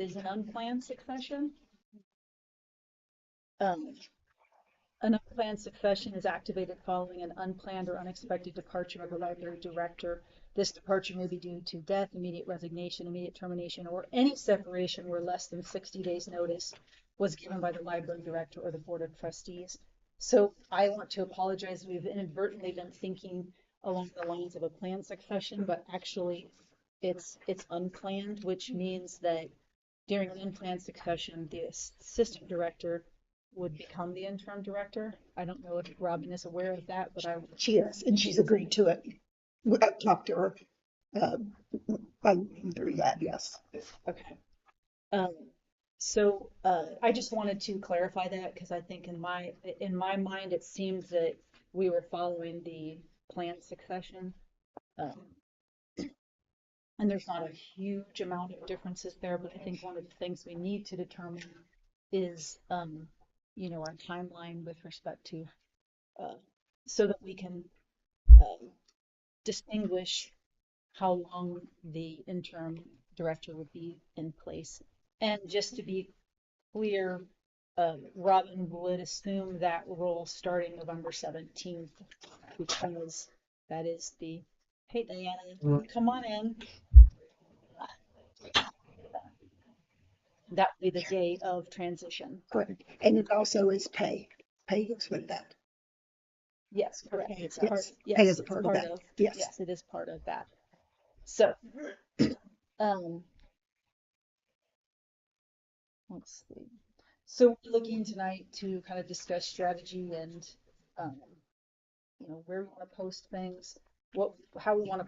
is an unplanned succession. Um, an unplanned succession is activated following an unplanned or unexpected departure of a library director. This departure may be due to death, immediate resignation, immediate termination, or any separation where less than 60 days notice was given by the library director or the board of trustees. So I want to apologize. We've inadvertently been thinking along the lines of a planned succession, but actually it's unplanned, which means that during an unplanned succession, the assistant director would become the interim director. I don't know if Robin is aware of that, but She is, and she's agreed to it. I talked to her. I'm through that, yes. okay. I just wanted to clarify that because I think in my mind it seems that we were following the planned succession. And there's not a huge amount of differences there, but I think one of the things we need to determine is our timeline with respect to so that we can distinguish how long the interim director would be in place. And just to be clear, Robin would assume that role starting November 17th because that is the, hey Diana, come on in. That would be the day of transition. Correct. And it also is pay. Pay goes with that. Yes, correct. Yes. Yes, Pay is a part of that. Yes. Yes, it is part of that. So, let's see. So we're looking tonight to kind of discuss strategy and, where we want to post things, how we want to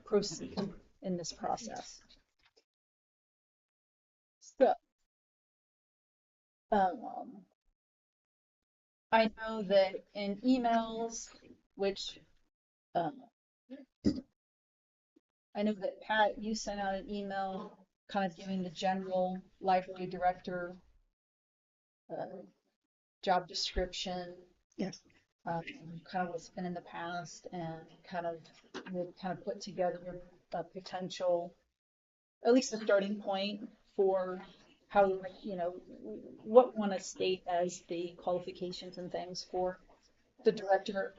proceed in this process. So, I know that in emails, which I know that Pat, you sent out an email kind of giving the general library director job description. Yes. Kind of what's been in the past and we'll put together a potential, at least a starting point for how, what we want to state as the qualifications and things for the director.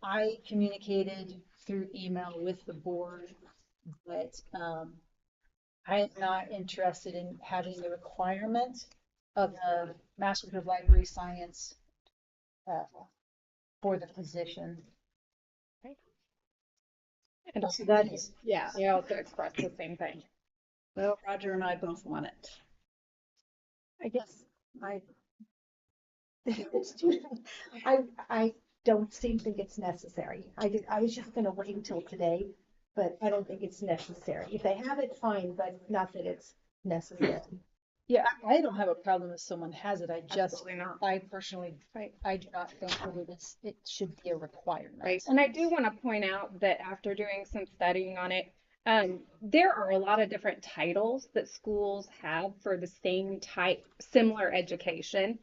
I communicated through email with the board, but I am not interested in having the requirement of a Master's of Library Science for the position. Right. And So that is, yeah, they also express the same thing. Well, Roger and I both want it. I guess I don't think it's necessary. I was just going to wait until today, but I don't think it's necessary. If they have it, fine, but not that it's necessary. yeah, I don't have a problem if someone has it. Absolutely not. I personally, Right. I do not think that it should be a requirement. Right. And I do want to point out that after doing some studying on it, there are a lot of different titles that schools have for the same type, similar education.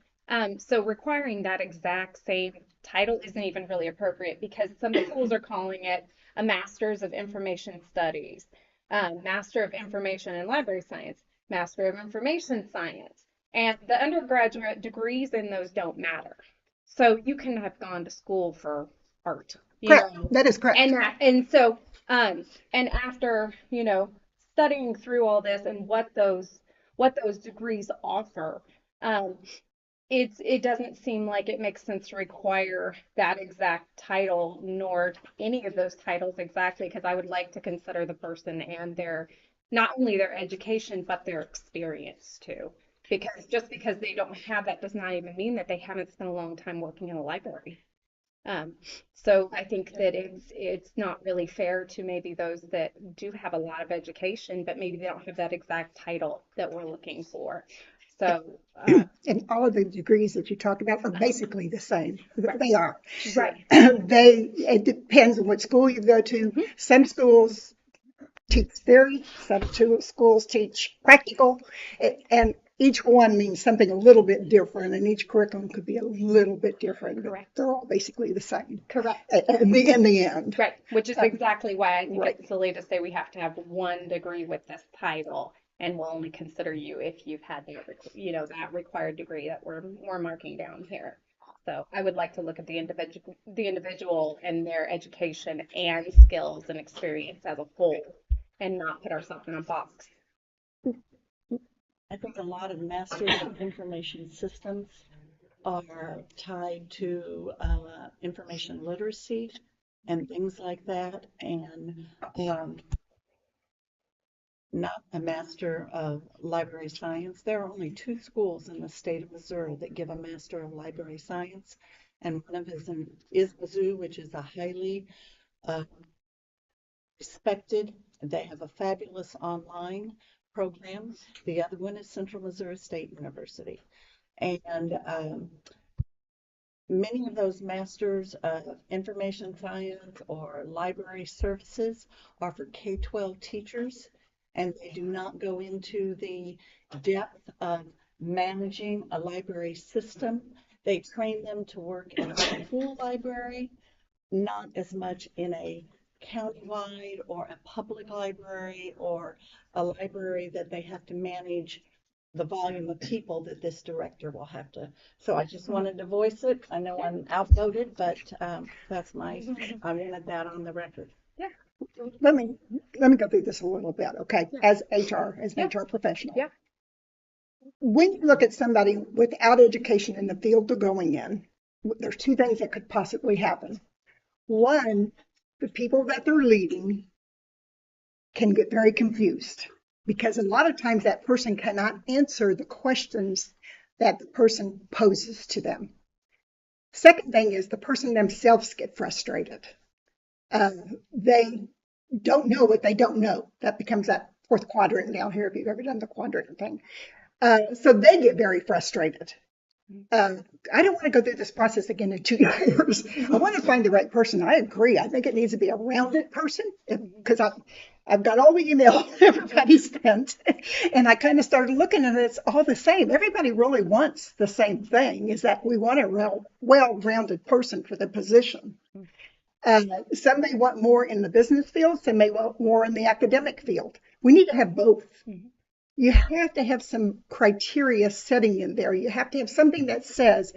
So requiring that exact same title isn't even really appropriate because some schools are calling it a Master's of Information Studies, Master of Information and Library Science, Master of Information Science, and the undergraduate degrees in those don't matter. So you can have gone to school for art. Correct. That is correct. And after, studying through all this and what those degrees offer, it doesn't seem like it makes sense to require that exact title nor any of those titles exactly, because I would like to consider the person and not only their education, but their experience too. Because just because they don't have that does not even mean that they haven't spent a long time working in a library. So I think that it's not really fair to maybe those that do have a lot of education, but maybe they don't have that exact title that we're looking for. So, and all of the degrees that you talk about are basically the same. Right. They are. Right. It depends on what school you go to. Mm-hmm. Some schools teach theory, some schools teach practical, and each one means something a little bit different, and each curriculum could be a little bit different. Correct. They're all basically the same. Correct. In the end. Right. Which is exactly why I think right. It's silly to say we have to have one degree with this title and we'll only consider you if you've had that required degree that we're marking down here. So I would like to look at the individual and their education and skills and experience as a whole, and not put ourselves in a box. I think a lot of masters of information systems are tied to information literacy and things like that, and not a master of library science. There are only 2 schools in the state of Missouri that give a master of library science, and one of them is Mizzou, which is a highly uh, respected. They have a fabulous online program. The other one is Central Missouri State University. And many of those masters of information science or library services are for K-12 teachers, and they do not go into the depth of managing a library system. They train them to work in a school library, not as much in a countywide or a public library or a library that they have to manage the volume of people that this director will have to. So I just wanted to voice it. I know I'm outvoted, but I wanted that on the record. Let me go through this a little bit, okay? As an HR professional. Yeah. When you look at somebody without education in the field they're going in, there's 2 things that could possibly happen. One, the people that they're leading can get very confused because a lot of times that person cannot answer the questions that the person poses to them. Second thing is the person themselves get frustrated. They don't know what they don't know. That becomes that 4th quadrant down here if you've ever done the quadrant thing. So they get very frustrated. I don't want to go through this process again in 2 years. I want to find the right person. I agree. I think it needs to be a rounded person because I've got all the email everybody sent, and I kind of started looking and it's all the same. Everybody really wants the same thing, is that we want a well-rounded person for the position. Some may want more in the business field, some may want more in the academic field. We need to have both. You have to have some criteria setting in there. You have to have something that says,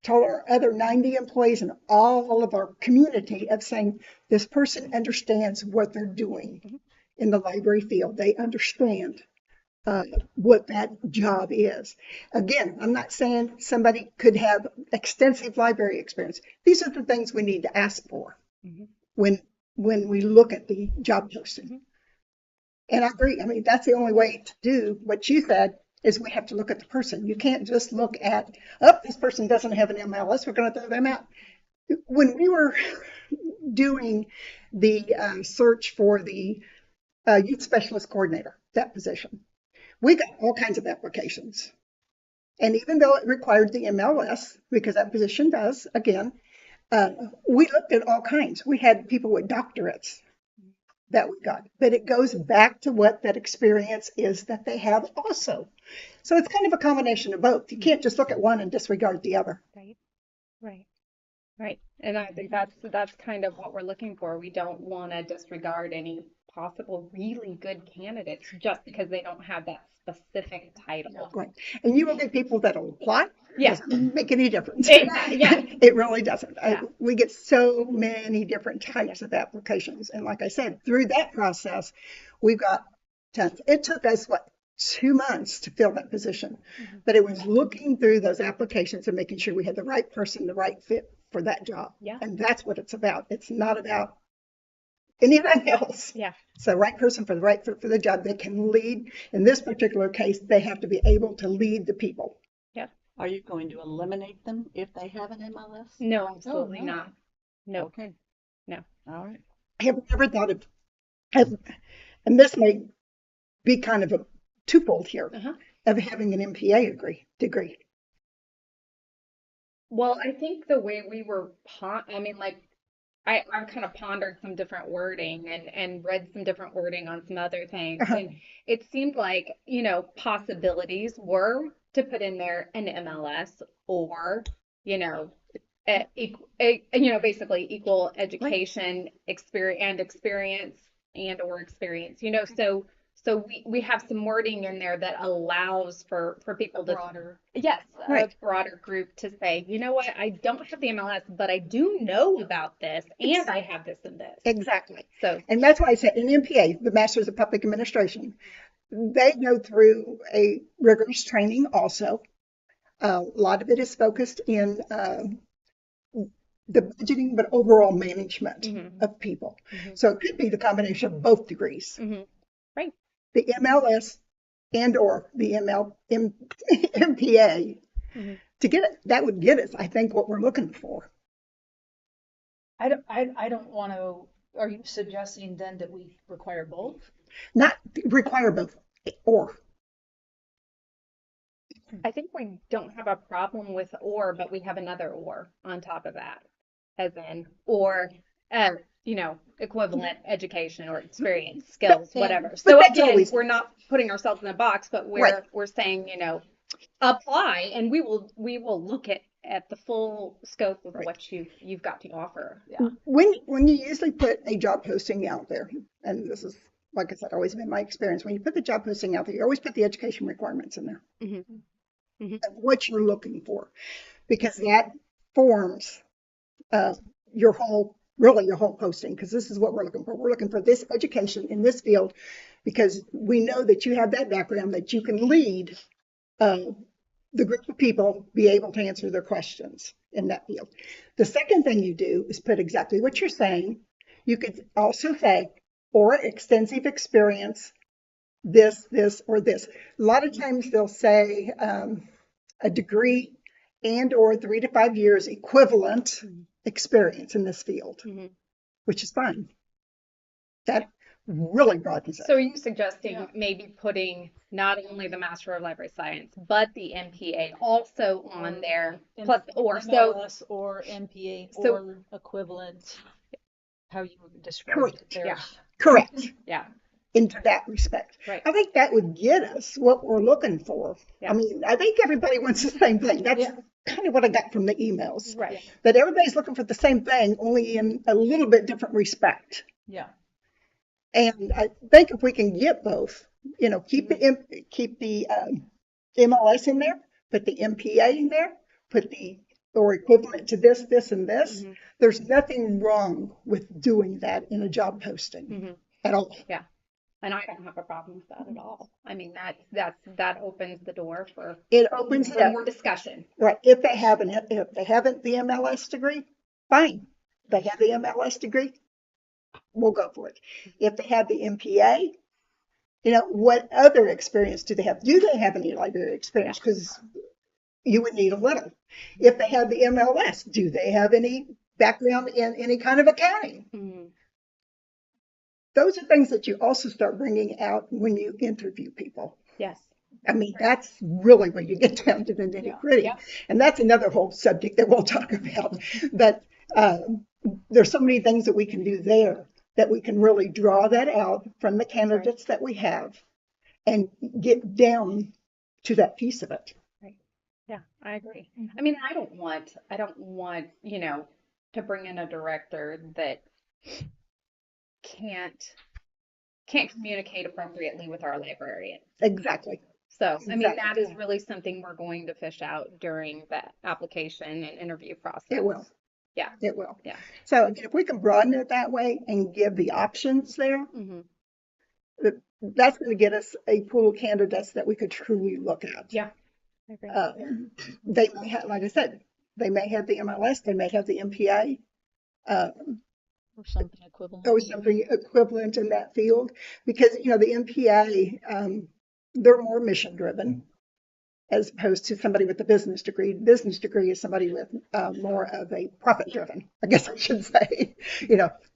to our other 90 employees and all of our community, of saying this person understands what they're doing in the library field. They understand what that job is. Again, I'm not saying somebody could have extensive library experience. These are the things we need to ask for when we look at the job posting. And I agree. I mean, that's the only way to do what you said, is we have to look at the person. You can't just look at, this person doesn't have an MLS, we're going to throw them out. When we were doing the search for the youth specialist coordinator, that position, we got all kinds of applications. And even though it required the MLS, because that position does, again, we looked at all kinds. We had people with doctorates that we got, but it goes back to what that experience is that they have also. So it's kind of a combination of both. You can't just look at one and disregard the other. Right. And I think that's kind of what we're looking for. We don't want to disregard any possible really good candidates just because they don't have that specific title. Right. And you will get people that'll apply. Yeah. Doesn't make any difference. Yeah. It really doesn't. Yeah. We get so many different types of applications. And like I said, through that process, we've got tons. It took us, 2 months to fill that position. But it was looking through those applications and making sure we had the right person, the right fit for that job. Yeah. And that's what it's about. It's not about anything else. Yeah. So right person for the right fit for the job. They can lead. In this particular case, they have to be able to lead the people. Are you going to eliminate them if they have an MLS? No, absolutely no. not. No. Okay. No. All right. I have never thought of, and this may be kind of a twofold here, of having an MPA degree. Well, I think the way we were, I've kind of pondered some different wording and read some different wording on some other things. And it seemed like, possibilities were to put in there an MLS or, basically equal education experience and or experience, So we have some wording in there that allows for people to, Broader. yes, a Right. broader group to say, you know what, I don't have the MLS, but I do know about this and I have this and this. Exactly. So, And that's why I said in MPA, the Masters of Public Administration, they go through a rigorous training also. A lot of it is focused in the budgeting, but overall management mhm, of people. mhm, So it could be the combination of both degrees, mhm. Right. the MLS and or the MPA. Mhm. To get it, that would get us, I think, what we're looking for. I don't want to, are you suggesting then that we require both? Not require both or. I think we don't have a problem with or, but we have another or on top of that, as in, or, uh, equivalent education or experience, skills, whatever. But So that's again, always we're not putting ourselves in a box, but right. we're saying, apply, and we will look at the full scope of Right. what you've got to offer. Yeah. When you usually put a job posting out there, and this is, like I said, always been my experience, when you put the job posting out there, you always put the education requirements in there Hmm. Hmm. of what you're looking for, because that forms uh, really your whole posting, because this is what we're looking for. We're looking for this education in this field, because we know that you have that background, that you can lead uh, the group of people be able to answer their questions in that field. The second thing you do is put exactly what you're saying. You could also say, or extensive experience, this, or this. A lot of times they'll say a degree and or 3 to 5 years equivalent experience in this field, Hmm. which is fine. That really broadens So it. are you suggesting Yeah. maybe putting not only the Master of Library Science, but the MPA also on there, plus or, so, MLS or MPA so, or equivalent, how you described it Correct. there. yeah, Correct. yeah, Into that respect. right, I think that would get us what we're looking for. I yeah, mean, I think everybody wants the same thing. That's Yeah. kind of what I got from the emails. right. Yeah. That everybody's looking for the same thing, only in a little bit different respect. Yeah. And I think if we can get both, keep the MLS in there, put the MPA in there, put the or equivalent to this, and this. Hmm. There's nothing wrong with doing that in a job posting Hmm. at all. Yeah. And I don't have a problem with that at all. I mean, that opens the door It opens it for up. more discussion. Right. If they haven't the MLS degree, fine. If they have the MLS degree, we'll go for it. If they have the MPA, what other experience do they have? Do they have any library experience? Because you would need a little. If they have the MLS, do they have any background in any kind of accounting? Hmm. Those are things that you also start bringing out when you interview people. Yes. I mean, that's really when you get down to the nitty gritty. Yeah. And that's another whole subject that we'll talk about. But there's so many things that we can do there that we can really draw that out from the candidates that we have and get down to that piece of it. Right. Yeah, I agree. I mean, I don't want, to bring in a director that can't communicate appropriately with our librarian. Exactly. So, I mean, that Exactly. is really something we're going to fish out during the application and interview process. It will. Yeah. It will. Yeah. So again, if we can broaden it that way and give the options there, Hmm. that's going to get us a pool of candidates that we could truly look at. Yeah. I agree. They may have, like I said, they may have the MLS, they may have the MPA, Or something equivalent. or something equivalent in that field, because the MPA, they're more mission driven as opposed to somebody with a business degree. Business degree is somebody with more of a profit driven, I guess I should say.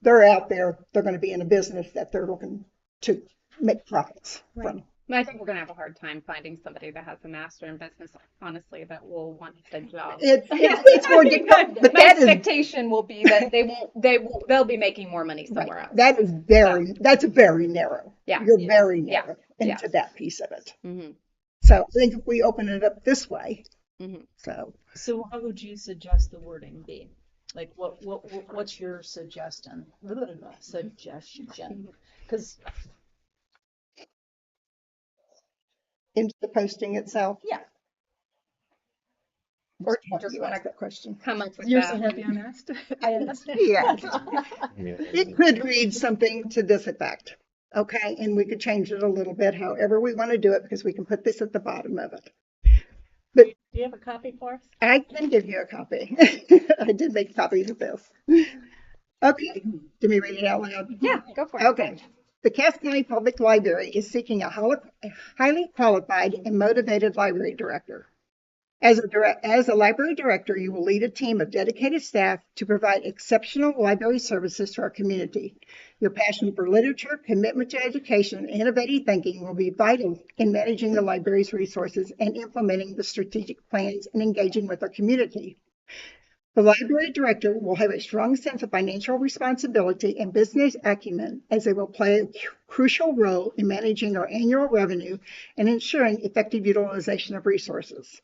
They're out there, they're going to be in a business that they're looking to make profits from. I think we're going to have a hard time finding somebody that has a master in business, honestly, that will want the job. It's more difficult, but My that is expectation will be that they'll be making more money somewhere else. that's very narrow. Yeah. You're very Yeah. narrow Yeah. into that piece of it. Hmm. So I think if we open it up this way, Hmm. So how would you suggest the wording be? Like what's your suggestion? Suggestion. Because into the posting itself? Yeah. Or You just you wanna- ask that question? Come up with You're that. so happy I'm asked. I asked. Yes. It could read something to this effect. Okay, and we could change it a little bit, however we want to do it, because we can put this at the bottom of it. But Do you have a copy for us? I can give you a copy. I did make copies of this. Okay, do me read it out loud? Yeah, go for it. Okay. The Cass County Public Library is seeking a highly qualified and motivated library director. As a library director, you will lead a team of dedicated staff to provide exceptional library services to our community. Your passion for literature, commitment to education, and innovative thinking will be vital in managing the library's resources and implementing the strategic plans and engaging with our community. The library director will have a strong sense of financial responsibility and business acumen, as they will play a crucial role in managing our annual revenue and ensuring effective utilization of resources.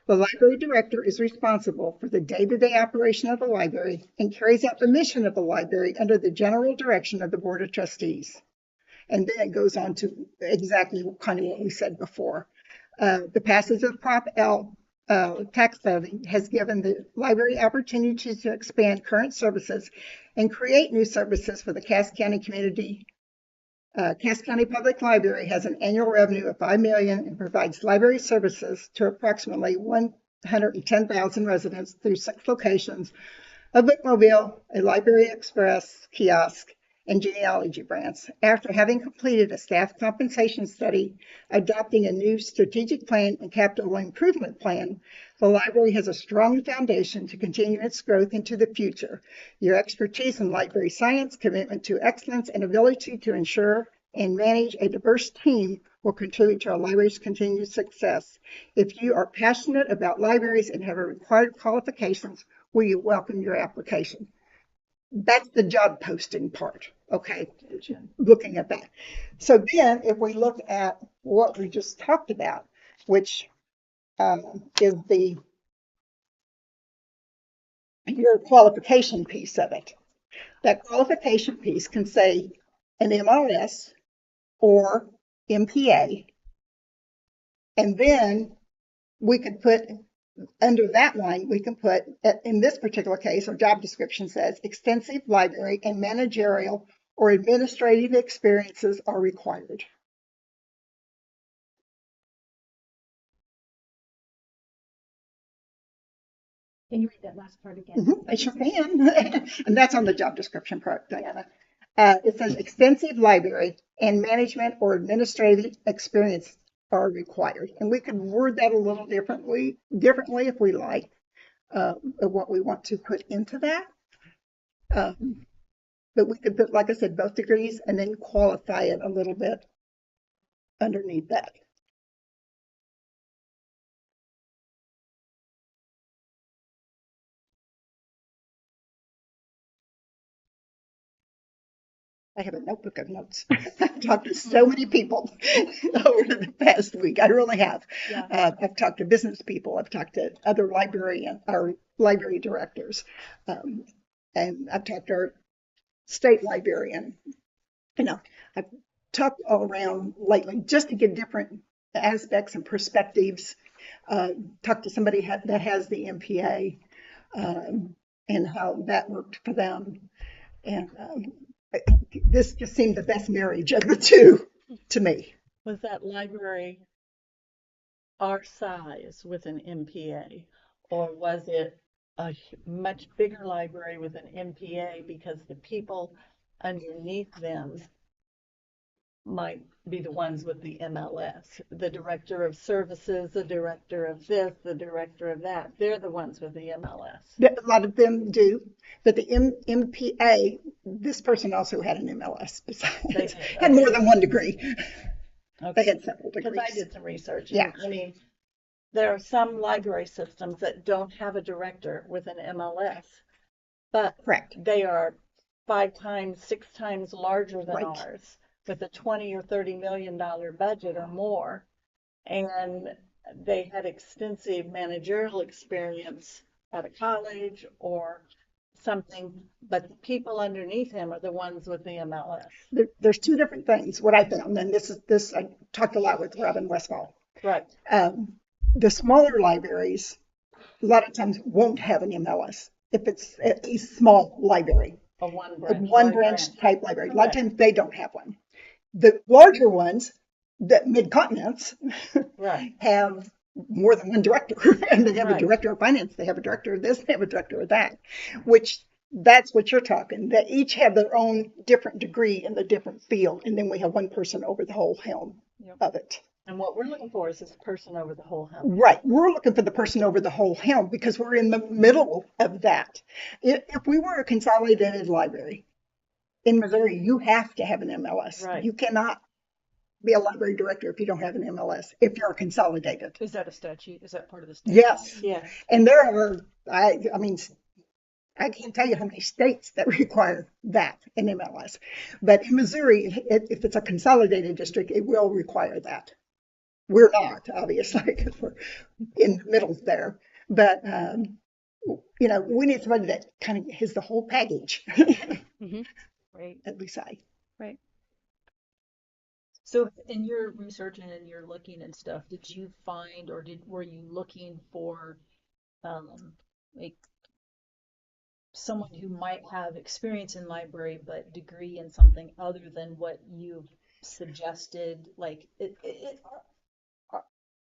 The library director is responsible for the day-to-day operation of the library and carries out the mission of the library under the general direction of the Board of Trustees. And then it goes on to exactly kind of what we said before. The passage of Prop L tax levy has given the library opportunity to expand current services and create new services for the Cass County community. Cass County Public Library has an annual revenue of $5 million and provides library services to approximately 110,000 residents through 6 locations, a bookmobile, a Library Express kiosk, and genealogy branch. After having completed a staff compensation study, adopting a new strategic plan and capital improvement plan, the library has a strong foundation to continue its growth into the future. Your expertise in library science, commitment to excellence, and ability to ensure and manage a diverse team will contribute to our library's continued success. If you are passionate about libraries and have required qualifications, we welcome your application. That's the job posting part, okay? Looking at that. So then if we look at what we just talked about, which is your qualification piece of it. That qualification piece can say an MLS or MPA, and then we could put under that line, we can put, in this particular case, our job description says extensive library and managerial or administrative experiences are required. Can you read that last part again? I sure can. And that's on the job description part, Diana. It says extensive library and management or administrative experience are required. And we could word that a little differently if we like, of what we want to put into that. But we could put, like I said, both degrees and then qualify it a little bit underneath that. I have a notebook of notes. I've talked to so many people over the past week. I really have. Yeah. I've talked to business people. I've talked to other library directors. And I've talked to our state librarian. You know, I've talked all around lately just to get different aspects and perspectives. Talked to somebody that has the MPA and how that worked for them. And this just seemed the best marriage of the two to me. Was that library our size with an MPA, or was it a much bigger library with an MPA because the people underneath them might be the ones with the MLS? The director of services, the director of this, the director of that, they're the ones with the MLS. A lot of them do, but the MPA, this person also had an MLS besides, had more than one degree. They had several Because degrees. I did some research. Yeah. I mean, there are some library systems that don't have a director with an MLS, but Correct. they are 5 times, 6 times larger than Right. ours, with a $20 or $30 million budget or more. And they had extensive managerial experience at a college or something, but the people underneath him are the ones with the MLS. There's two different things, what I found, and this, I talked a lot with Robin Westfall. Right. The smaller libraries, a lot of times won't have an MLS if it's a small library, A one a branch. one like branch that. type library. A lot of Correct. times they don't have one. The larger ones, the mid-continents, Right. have more than one director, and they have a Right. director of finance, they have a director of this, they have a director of that, which that's what you're talking. They each have their own different degree in the different field, and then we have one person over the whole helm Yep. of it. And what we're looking for is this person over the whole house. Right. We're looking for the person over the whole helm because we're in the middle of that. If we were a consolidated library in Missouri, you have to have an MLS. Right. You cannot be a library director if you don't have an MLS, if you're consolidated. Is that a statute? Is that part of the statute? Yes. Yes. And there are, I mean, I can't tell you how many states that require that in MLS. But in Missouri, if it's a consolidated district, it will require that. We're not, obviously, because we're in the middle there. But, you know, we need somebody that kind of has the whole package, Right. at least I. Right. So in your research and in your looking and stuff, did you find or were you looking for like someone who might have experience in library but degree in something other than what you've suggested? Like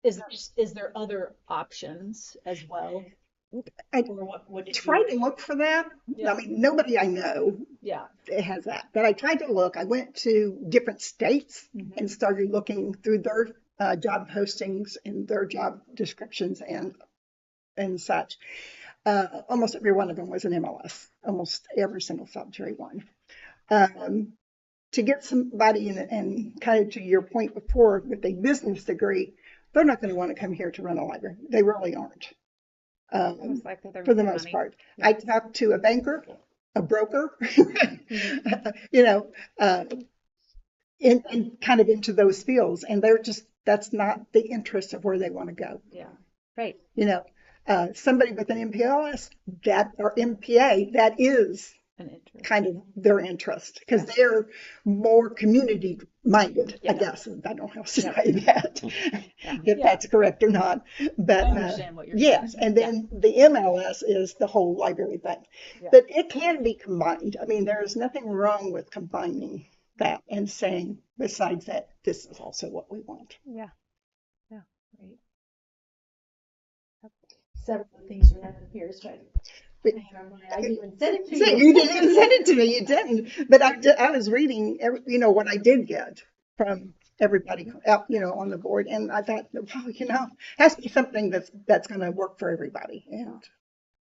is there other options as well? I Or what did tried to you? look for that. Yeah. I mean, nobody I know Yeah. has that. But I tried to look. I went to different states Mhm. and started looking through their job postings and their job descriptions and such. Almost every one of them was an MLS, almost every single solitary one. To get somebody in, and kind of to your point before, with a business degree, they're not going to want to come here to run a library. They really aren't. Most likely they're For the making most money. part. I talked to a banker, a broker, Mm-hmm. you know, in kind of into those fields, and they're just, that's not the interest of where they want to go. Yeah. Right. You know, somebody with an MPLS that or MPA, that is An interest. kind of their interest because they're more community minded, I Yeah. guess. I don't know how to say that, if Yeah. that's correct or not. But I understand what you're yes, saying. and then the MLS is the whole library thing. Yeah. But it can be combined. I mean, there's nothing wrong with combining that and saying, besides that, this is also what we want. Yeah. Right. Several things we have here is right. But- I didn't even send it to See, you. you didn't send it to me. You didn't. But I was reading, you know, what I did get from everybody out, you know, on the board, and I thought, well, you know, has to be something that's going to work for everybody. And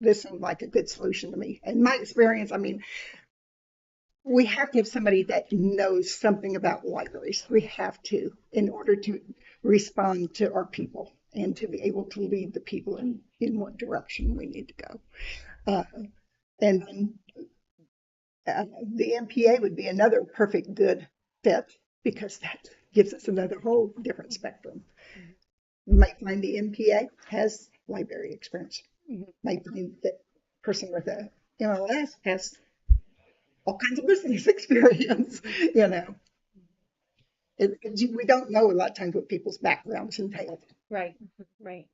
this seemed like a good solution to me. In my experience, I mean, we have to have somebody that knows something about libraries. We have to, in order to respond to our people and to be able to lead the people in what direction we need to go. And then the MPA would be another perfect good fit because that gives us another whole different spectrum. You might find the MPA has library experience. Might find that person with a MLS has all kinds of business experience, you know. We don't know a lot of times what people's backgrounds entail. Right. Right.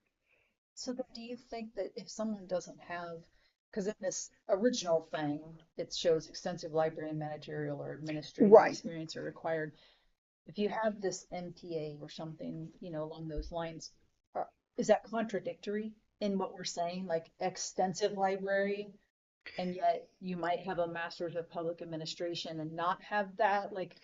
So then do you think that if someone doesn't have, because in this original thing, it shows extensive library and managerial or administrative Right. experience are required. If you have this MPA or something, you know, along those lines, is that contradictory in what we're saying, like extensive library, and yet you might have a master's of public administration and not have that? Like,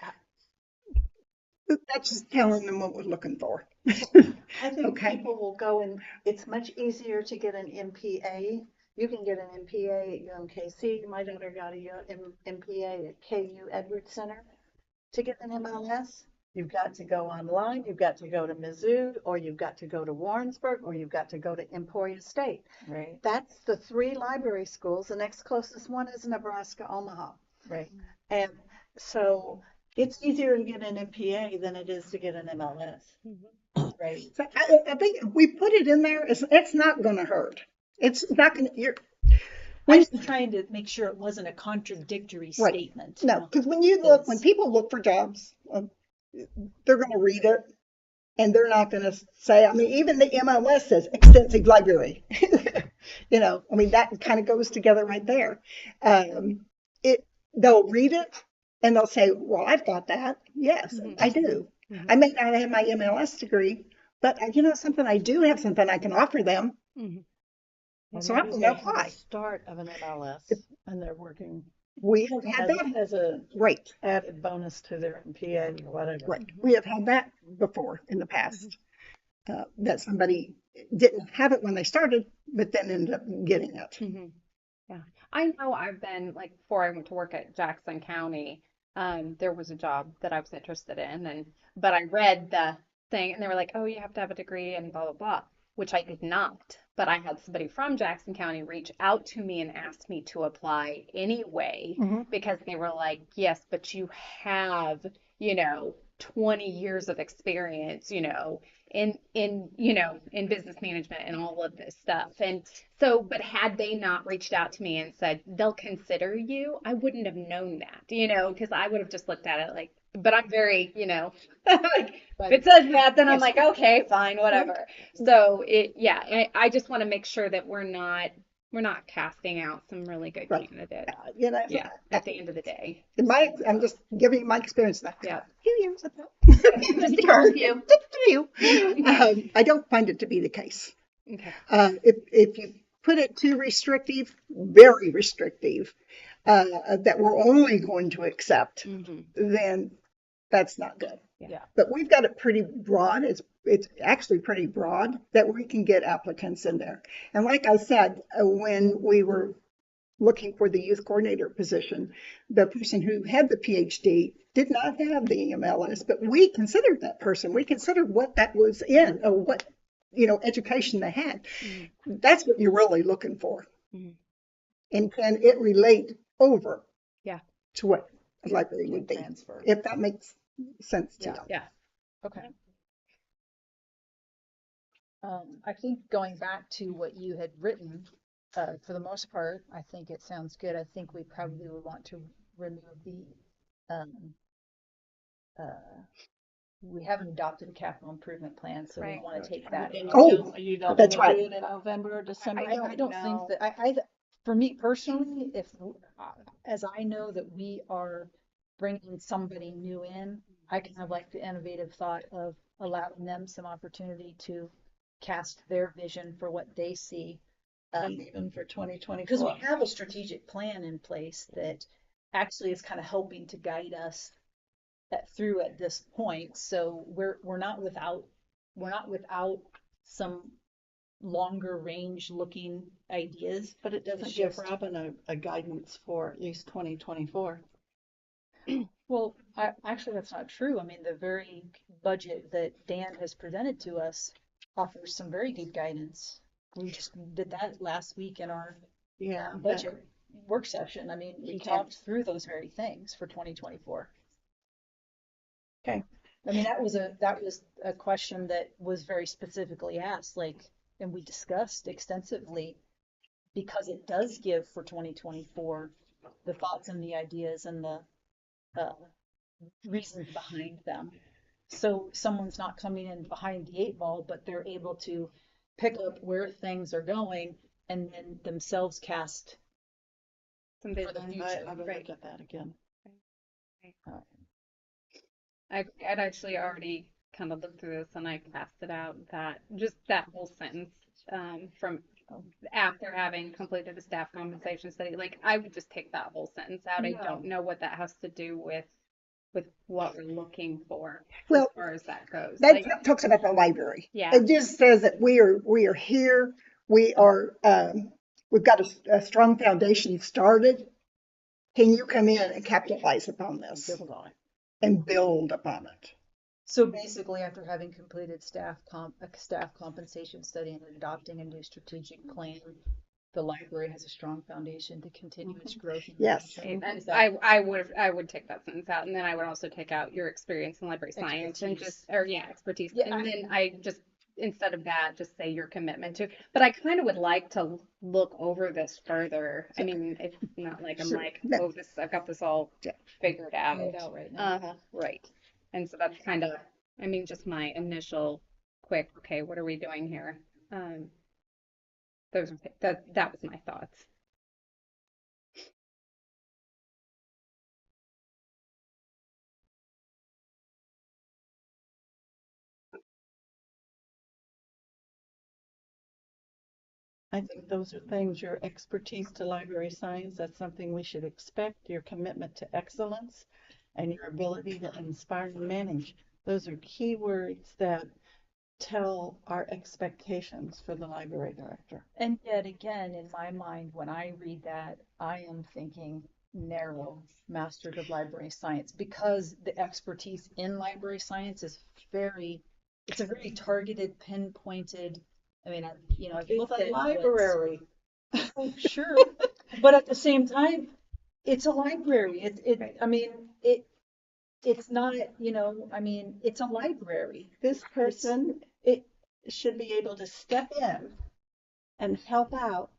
That's just telling them what we're looking for. I think Okay. people will go and it's much easier to get an MPA. You can get an MPA at UMKC. My daughter got a MPA at KU Edwards Center. To get an MLS, you've got to go online, you've got to go to Mizzou, or you've got to go to Warrensburg, or you've got to go to Emporia State. right, That's the 3 library schools. The next closest one is Nebraska, Omaha. right. And so it's easier to get an MPA than it is to get an MLS. Right. So I think if we put it in there, it's not going to hurt. It's not going to. I was trying to make sure it wasn't a contradictory Right. statement. No, because when you look, when people look for jobs, they're going to read it and they're not going to say, I mean, even the MLS says extensive library. I mean, that kind of goes together right there. They'll read it and they'll say, well, I've got that. Yes, I do. I may not have my MLS degree, but something I do have something I can offer them. And So I'm maybe going to they have apply. the start of an MLS and they're working We have had as, that. as a Right, added bonus to their MPA or whatever. right. We have had that before in the past. That somebody didn't have it when they started, but then ended up getting it. Yeah. I know I've been like before I went to work at Jackson County, there was a job that I was interested in but I read the thing and they were like, oh, you have to have a degree and blah blah blah, which I did not. But I had somebody from Jackson County reach out to me and ask me to apply anyway because they were like, yes, but you have, 20 years of experience, in business management and all of this stuff. And so, but had they not reached out to me and said they'll consider you, I wouldn't have known that, because I would have just looked at it like, but I'm very, like if it says that, then I'm like, okay, fine, whatever. So I just want to make sure that we're not casting out some really good Right. candidates. Yeah, At the end of the day. I'm just giving you my experience now. Yeah. A few years ago. Just a few. I don't find it to be the case. Okay. If you put it too restrictive, very restrictive, that we're only going to accept, then that's not good. Yeah. But we've got it pretty broad. It's actually pretty broad that we can get applicants in there. And like I said, when we were looking for the youth coordinator position, the person who had the PhD did not have the MLS, but we considered that person. We considered what that was in or what, education they had. That's what you're really looking for. And can it relate over to what a library would be, if that makes sense to you. Yeah. Okay. I think going back to what you had written, for the most part, I think it sounds good. I think we probably would want to remove we haven't adopted a capital improvement plan, so we want to take that out. Oh, You don't that's want to right. do it in November or December? I don't think that for me personally, if as I know that we are bringing somebody new in, I kind of like the innovative thought of allowing them some opportunity to cast their vision for what they see. Even for 2024. Because we have a strategic plan in place that actually is kind of helping to guide us through at this point. So we're not without some longer range looking ideas. But it doesn't give Robin a guidance for at least 2024. Well, actually, that's not true. I mean, the very budget that Dan has presented to us offers some very good guidance. We just did that last week in our budget work session. I mean, we talked through those very things for 2024. Okay. I mean, that was a question that was very specifically asked, and we discussed extensively because it does give for 2024 the thoughts and the ideas and the reasons behind them. So someone's not coming in behind the eight ball, but they're able to pick up where things are going and then themselves cast Some for the vision. future. I will look at that again. I'd actually already kind of looked through this and I passed it out that whole sentence from after having completed the staff compensation study. Like I would just take that whole sentence out. I don't know what that has to do with what we're looking for as far as that goes. That talks about the library. Yeah. It just says that we are here. We are we've got a strong foundation started. Can you come in and capitalize upon this? Build on it. And build upon it. So basically, after having completed a staff compensation study and adopting a new strategic plan, the library has a strong foundation to continue its growth. Yes. I would take that sentence out, and then I would also take out your experience in library science and expertise. Yeah, and then instead of that, just say your commitment to. But I kind of would like to look over this further. I mean, it's not like I'm Sure. like, No. oh, I've got this all figured out. Find out right now. Right. And so that's kind of, I mean, just my initial quick, okay, what are we doing here? Those that was my thoughts. I think those are things, your expertise to library science, that's something we should expect, your commitment to excellence and your ability to inspire and manage. Those are key words that tell our expectations for the library director. And yet again, in my mind, when I read that, I am thinking narrow, Master of Library Science, because the expertise in library science is it's a very targeted, pinpointed. I mean, I've It's looked a at library. Oh, sure, but at the same time, it's a library. I mean, it's not, I mean, it's a library. This person, it should be able to step in and help out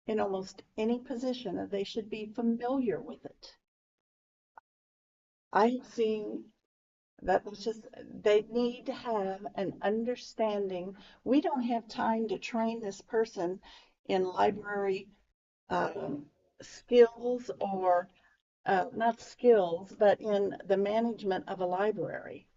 in almost any position, and they should be familiar with it. I've seen that was just, they need to have an understanding. We don't have time to train this person in library skills or not skills, but in the management of a library.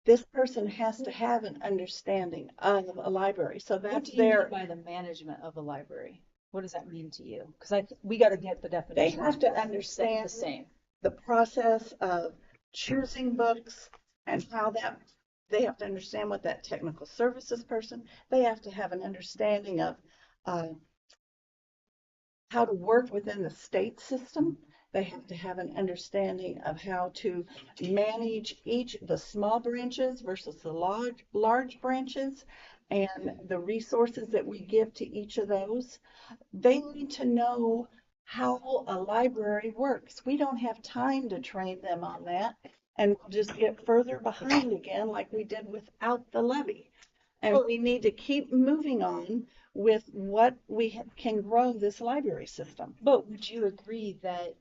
This person has to have an understanding of a library. So What that's do you mean their, by the management of a library? What does that mean to you? Because we got to get the they definition. have to the understand same. the process of choosing books and how that, they have to understand what that technical services person, they have to have an understanding of how to work within the state system. They have to have an understanding of how to manage the small branches versus the large branches and the resources that we give to each of those. They need to know how a library works. We don't have time to train them on that, and we'll just get further behind again like we did without the levy. And we need to keep moving on with what we can grow this library system. But would you agree that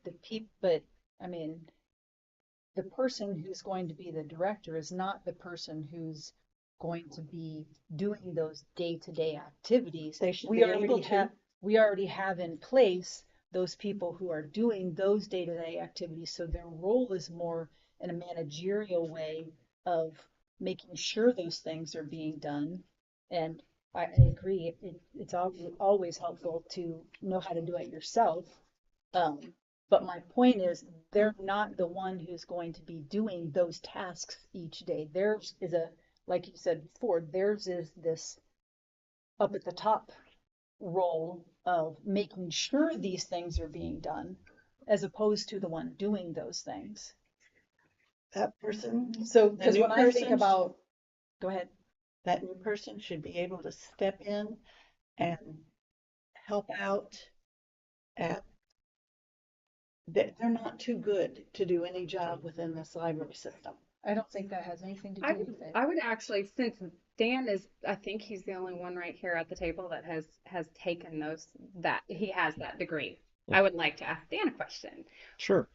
but I mean, the person who's going to be the director is not the person who's going to be doing those day-to-day activities. They should be able to. We already have in place those people who are doing those day-to-day activities, so their role is more in a managerial way of making sure those things are being done. And I agree, it's always helpful to know how to do it yourself. But my point is, they're not the one who's going to be doing those tasks each day. Theirs is like you said before, theirs is this up at the top role of making sure these things are being done, as opposed to the one doing those things. That person, So, the because new when I think person, about, go ahead. that new person should be able to step in and help out at, they're not too good to do any job within this library system. I don't think that has anything to I do would with it. I would actually, since Dan is, I think he's the only one right here at the table that has taken that he has that degree. I would like to ask Dan a question. Sure.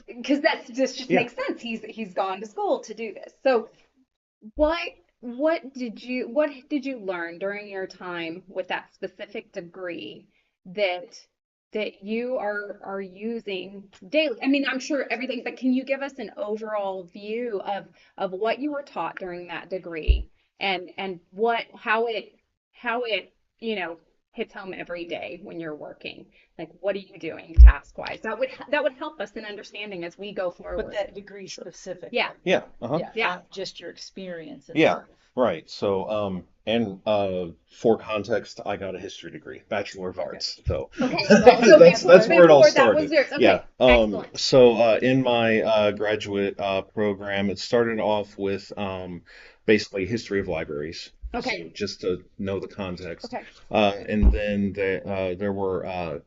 Because that just Yeah. makes sense. He's gone to school to do this. So what did you learn during your time with that specific degree that you are using daily? I mean, I'm sure everything, but can you give us an overall view of what you were taught during that degree and how it, hits home every day when you're working? Like, what are you doing task-wise? That would help us in understanding as we go But forward. that degree specific. Yeah. Yeah. Uh-huh. Yeah, Yeah. not just your experience in Yeah. life. Right. So, for context, I got a history degree, Bachelor of Arts. So Okay. that's where it all Before that was started. yours. Okay. Yeah. Excellent. So, in my graduate program, it started off with basically history of libraries. Okay. So just to know the context. Okay. And then there were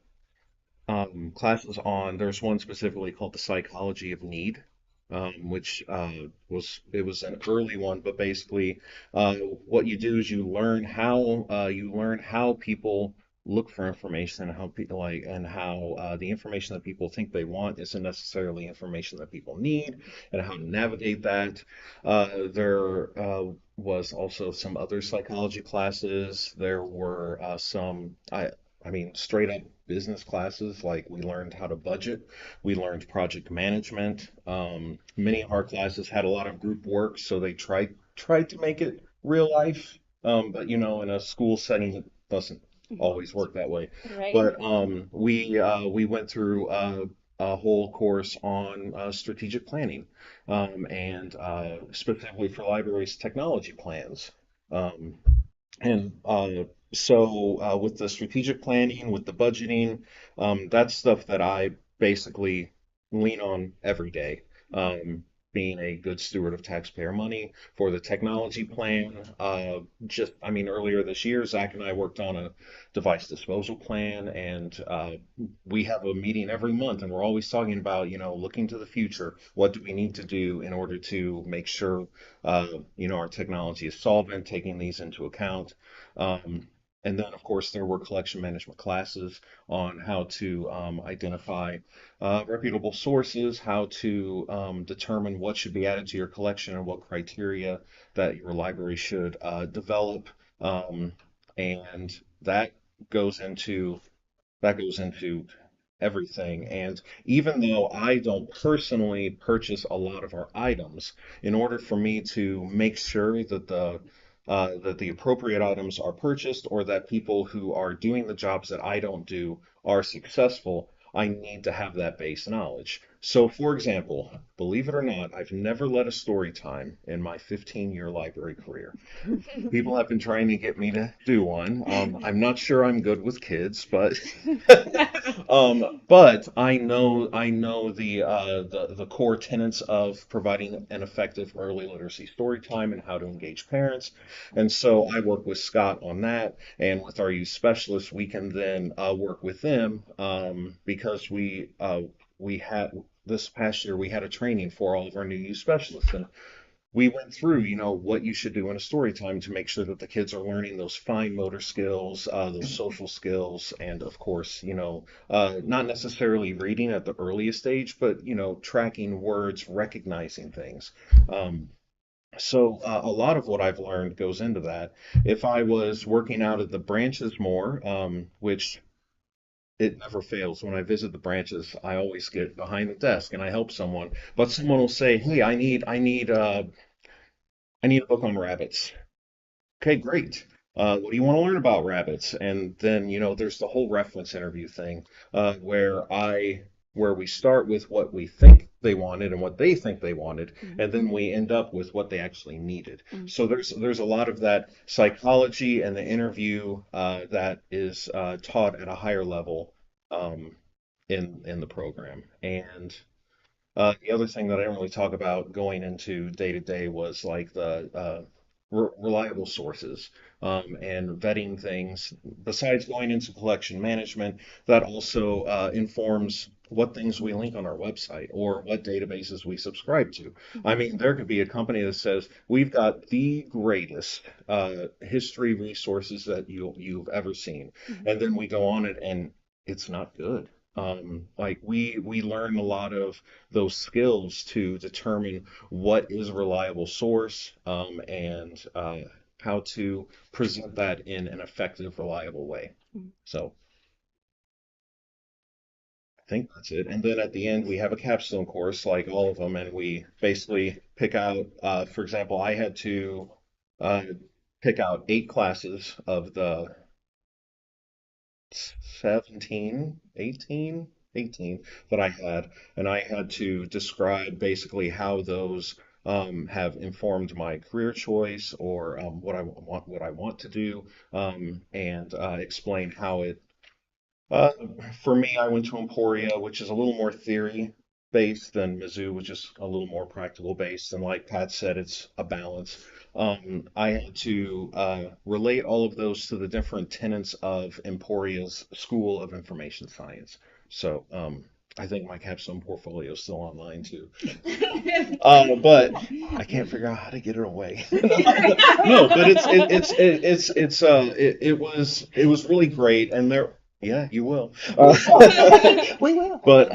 classes on, there's one specifically called the psychology of need. which was an early one, but basically, what you do is you learn how people look for information, how people like, and how the information that people think they want isn't necessarily information that people need, and how to navigate that. There was also some other psychology classes. There were I mean, straight up business classes, like we learned how to budget, we learned project management. Many of our classes had a lot of group work, so they tried to make it real life. But in a school setting, it doesn't always work that way. Right. But we went through a whole course on strategic planning, and specifically for libraries, technology plans. Um, and with the strategic planning, with the budgeting, that's stuff that I basically lean on every day. Being a good steward of taxpayer money for the technology plan. I mean, earlier this year, Zach and I worked on a device disposal plan, and we have a meeting every month, and we're always talking about, looking to the future. What do we need to do in order to make sure, our technology is solvent, taking these into account? And then, of course, there were collection management classes on how to identify reputable sources, how to determine what should be added to your collection and what criteria that your library should develop. And goes into that goes into everything. And even though I don't personally purchase a lot of our items, in order for me to make sure that the appropriate items are purchased or that people who are doing the jobs that I don't do are successful, I need to have that base knowledge. So, for example, believe it or not, I've never led a story time in my 15-year library career. People have been trying to get me to do one. I'm not sure I'm good with kids, but but I know the core tenets of providing an effective early literacy story time and how to engage parents. And so I work with Scott on that, and with our youth specialists, we can then work with them because we had this past year we had a training for all of our new youth specialists, and we went through, what you should do in a story time to make sure that the kids are learning those fine motor skills, those social skills, and of course, not necessarily reading at the earliest age, but, tracking words, recognizing things. Um, so a lot of what I've learned goes into that. If I was working out at the branches more, which it never fails. When I visit the branches, I always get behind the desk and I help someone. But someone will say, "Hey, I need a book on rabbits." Okay, great. What do you want to learn about rabbits? And then, there's the whole reference interview thing, where we start with what we think they wanted and what they think they wanted, and then we end up with what they actually needed. So there's a lot of that psychology and the interview that is taught at a higher level in the program. And the other thing that I didn't really talk about going into day to day was like the reliable sources and vetting things. Besides going into collection management, that also informs what things we link on our website or what databases we subscribe to. I mean, there could be a company that says we've got the greatest history resources that you've ever seen, and then we go on it and it's not good. Like we learn a lot of those skills to determine what is a reliable source, and how to present that in an effective, reliable way. So I think that's it. And then at the end, we have a capstone course, like all of them, and we basically pick out, for example, I had to uh, pick out 8 classes of the 17, 18 that I had, and I had to describe basically how those have informed my career choice or what I want to do, and explain how it uh, for me, I went to Emporia, which is a little more theory based than Mizzou, which is a little more practical based. And like Pat said, it's a balance. I had to relate all of those to the different tenets of Emporia's School of Information Science. So I think my capstone portfolio is still online too. But I can't figure out how to get it away. No, but it was really great, and there, yeah, you will. We will. But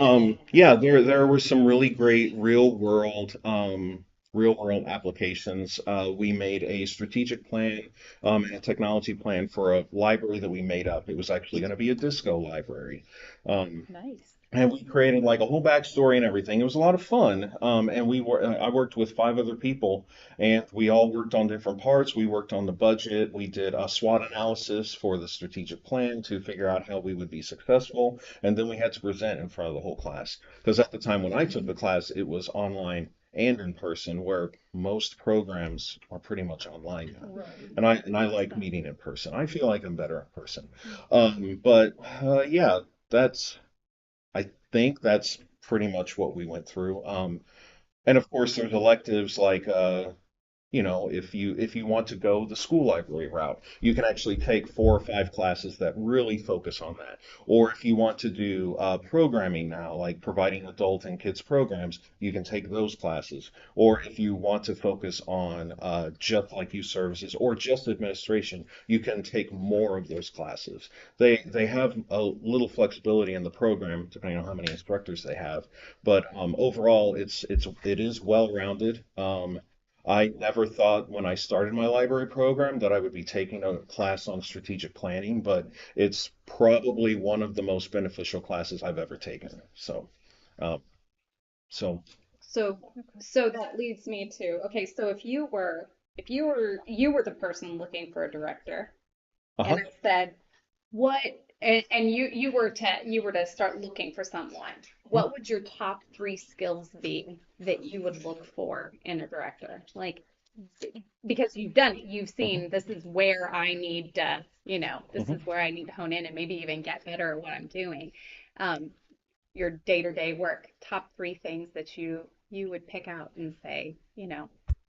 yeah, there were some really great real world applications. We made a strategic plan and a technology plan for a library that we made up. It was actually going to be a disco library. Um, Nice. and we created like a whole backstory and everything. It was a lot of fun. And I worked with 5 other people, and we all worked on different parts. We worked on the budget. We did a SWOT analysis for the strategic plan to figure out how we would be successful. And then we had to present in front of the whole class. Because at the time when I took the class, it was online and in person, where most programs are pretty much online now. Right. And I like meeting in person. I feel like I'm better in person. But yeah, that's I think that's pretty much what we went through. And of course, there's electives like if you want to go the school library route, you can actually take 4 or 5 classes that really focus on that. Or if you want to do programming now, like providing adult and kids programs, you can take those classes. Or if you want to focus on just like youth services or just administration, you can take more of those classes. They have a little flexibility in the program depending on how many instructors they have, but overall, it is well rounded. I never thought when I started my library program that I would be taking a class on strategic planning, but it's probably one of the most beneficial classes I've ever taken. Um, so, So, so that leads me to, okay, so if you were the person looking for a director, and uh-huh. I said, what, and you were to start looking for someone, what would your top 3 skills be that you would look for in a director? Like, because you've done it, you've Mhm, seen this is where I need to, this mhm. is where I need to hone in and maybe even get better at what I'm doing. Um, your day-to-day work, top 3 things that you would pick out and say,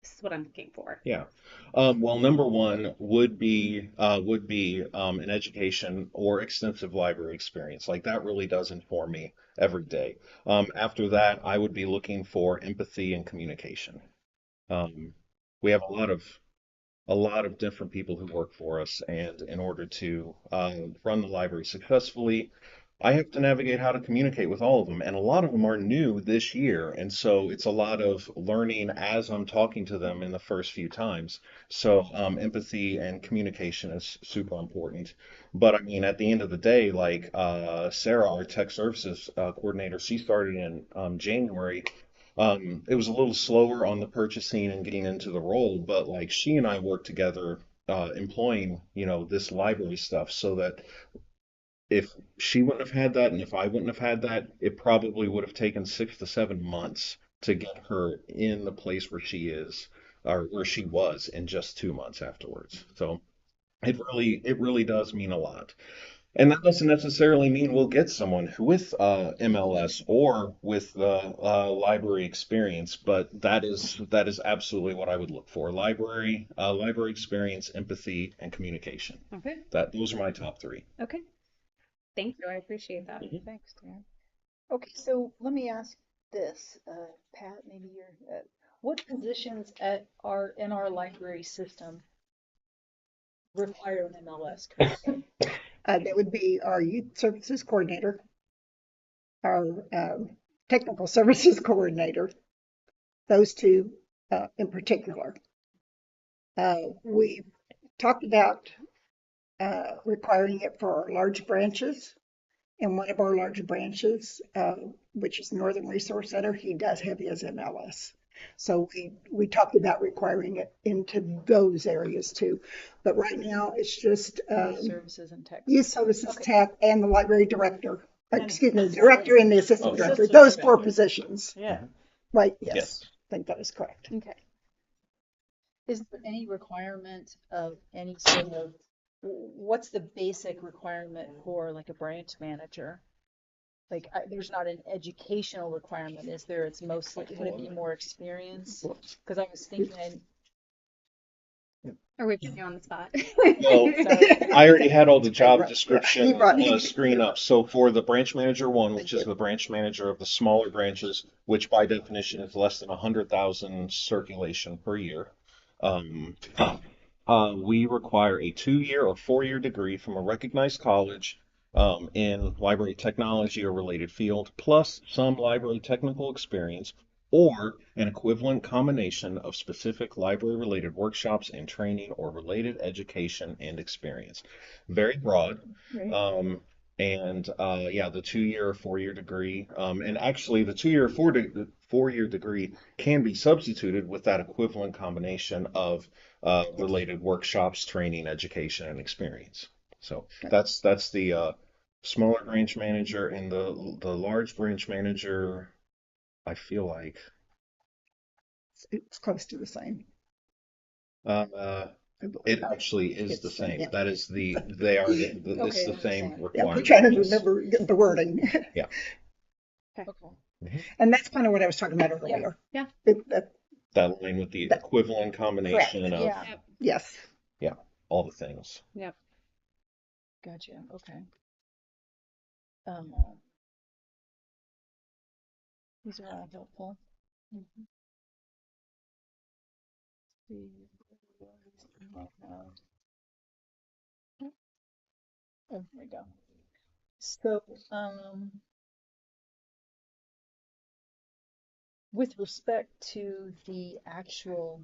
this is what I'm looking for. Yeah. Well, number one would be an education or extensive library experience. Like that really does inform me every day. After that, I would be looking for empathy and communication. Um, we have a lot of different people who work for us, and in order to run the library successfully, I have to navigate how to communicate with all of them, and a lot of them are new this year, and so it's a lot of learning as I'm talking to them in the first few times. So empathy and communication is super important. But I mean, at the end of the day, like Sarah, our tech services coordinator, she started in January. It was a little slower on the purchasing and getting into the role, but like she and I worked together, employing, this library stuff so that if she wouldn't have had that and if I wouldn't have had that, it probably would have taken 6 to 7 months to get her in the place where she is or where she was in just 2 months afterwards. So it really does mean a lot. And that doesn't necessarily mean we'll get someone with MLS or with the library experience, but that is absolutely what I would look for. Library experience, empathy, and communication. Okay. Those are my top 3. Okay. Thank you. I appreciate that. Mhm. Thanks, Dan. Okay, so let me ask this, Pat, maybe what positions are in our library system require an MLS currently? That would be our youth services coordinator, our technical services coordinator, those two in particular. We talked about requiring it for our large branches. And one of our large branches, which is Northern Resource Center, he does have his MLS. So we talked about requiring it into those areas too. But right now, it's just Youth services and tech. youth services Okay. tech and the library director. And Excuse me, assistant. director and the assistant Oh, director. assistant Those 4 director. positions. Yeah. Right, yes. Yes. I think that is correct. Okay. Is there any requirement of any sort of, what's the basic requirement for like a branch manager? Like, there's not an educational requirement, is there? It's mostly, would it be more experience? Because I was thinking, Are we putting you on the spot? Well, sorry. I already had all the job He description brought screen up. So for the branch manager one, which Thank is the branch manager of the smaller branches, which by definition is less than 100,000 circulation per year, um, we require a 2-year or 4-year degree from a recognized college in library technology or related field, plus some library technical experience, or an equivalent combination of specific library-related workshops and training or related education and experience. Very broad. Right. And yeah, the 2-year or 4-year degree, and actually the 2-year or 4-year degree can be substituted with that equivalent combination of related workshops, training, education, and experience. So that's the smaller branch manager, and the large branch manager. I feel like It's close to the same. uh, I believe. it actually is It's the the same, same. yeah. That is they are it's Okay, the it's the same same. Yeah, we're requirement. trying to Just- remember the wording. Yeah. Okay. And that's kind of what I was talking about earlier. Yeah. That line with the That- equivalent combination of Yeah, Yes. all the things. gotcha, okay. These are all helpful. Oh, there we go. So, with respect to the actual,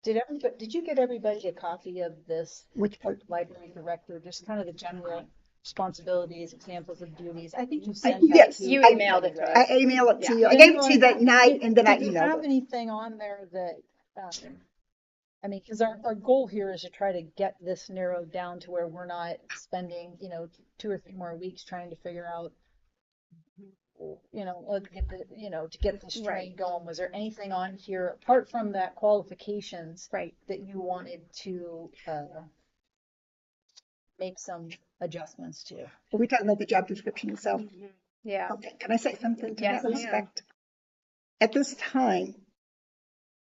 did you get everybody a copy of this Which part? library director, just kind of the general responsibilities, examples of duties? I think you sent that Yes, to You I- emailed it to everybody, I us. emailed it to Yeah. you. I Did gave it to you that anyone- night and then I Did you emailed have it. anything on there that, I mean, because our goal here is to try to get this narrowed down to where we're not spending, 2 or 3 more weeks trying to figure out, to get this train going. Was there anything on here apart from that qualifications Right. that you wanted to make some adjustments to? Are we talking about the job description itself? Yeah. Okay, can I say something to Yes, that ma'am. respect? At this time,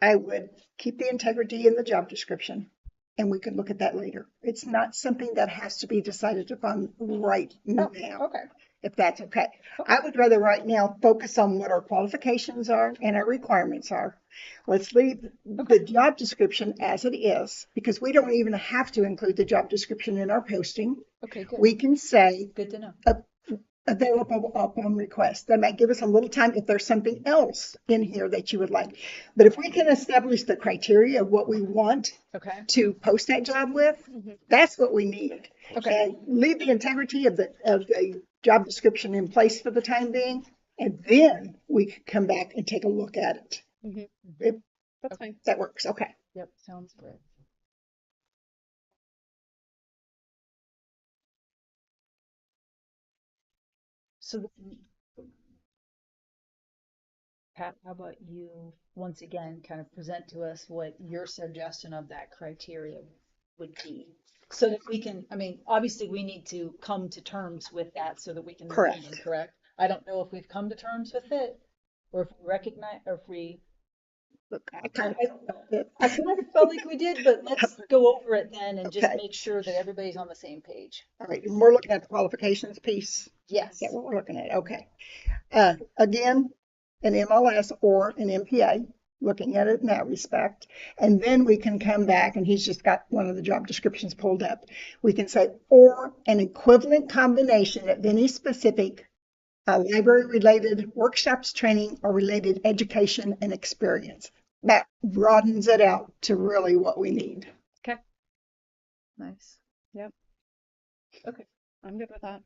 I would keep the integrity in the job description and we could look at that later. It's not something that has to be decided upon right now, Okay. if that's okay. I would rather right now focus on what our qualifications are and our requirements are. Let's leave the job description as it is, because we don't even have to include the job description in our posting. Okay, good. We can say Good to know. available upon request. That might give us a little time if there's something else in here that you would like. But if we can establish the criteria of what we want Okay. to post that job with, that's what we need. Okay. And leave the integrity of the job description in place for the time being, and then we can come back and take a look at it. If That's fine. that works, okay. Yep, sounds good. So, Pat, how about you once again kind of present to us what your suggestion of that criteria would be? So that we can, I mean, obviously we need to come to terms with that so that we can move Correct. on, correct? I don't know if we've come to terms with it or if we recognize, or if we, Look, I kind of, I kind of felt like we did, but let's go over it then and just Okay. make sure that everybody's on the same page. all right, and we're looking at the qualifications piece. Yes. Is that what we're looking at? Okay. Again, an MLS or an MPA, looking at it in that respect. And then we can come back, and he's just got one of the job descriptions pulled up. We can say, or an equivalent combination of any specific library-related workshops, training, or related education and experience. That broadens it out to really what we need. Nice. I'm good with that.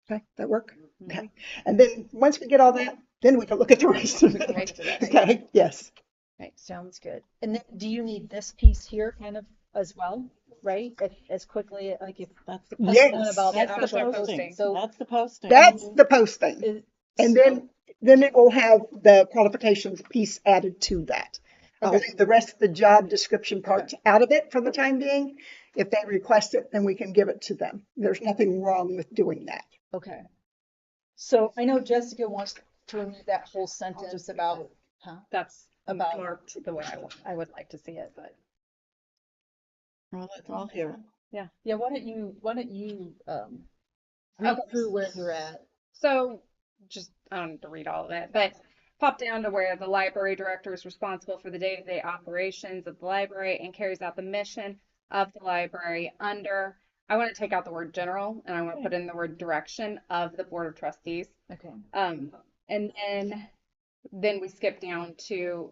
Okay, that work? Okay. And then once we get all that, then we can look at the rest of We can write it. to this. Okay, yes. Right, sounds good. And then do you need this piece here kind of as well, right? As quickly, like if That's the Yes. one about the That's the actual posting. posting. So That's the posting. That's the posting. is, And so- then it will have the qualifications piece added to that. I'll Okay. leave the rest of the job description parts out of it for the time being. If they request it, then we can give it to them. There's nothing wrong with doing that. Okay. So I know Jessica wants to remove that whole sentence about, That's About- marked the way I would like to see it, but Well, I'll hear it. Yeah, why don't you read Okay. through where you're at? So just, I don't need to read all of it, but pop down to where the library director is responsible for the day-to-day operations of the library and carries out the mission of the library under, I want to take out the word general and I want to put in the word direction of the board of trustees. Okay. And then we skip down to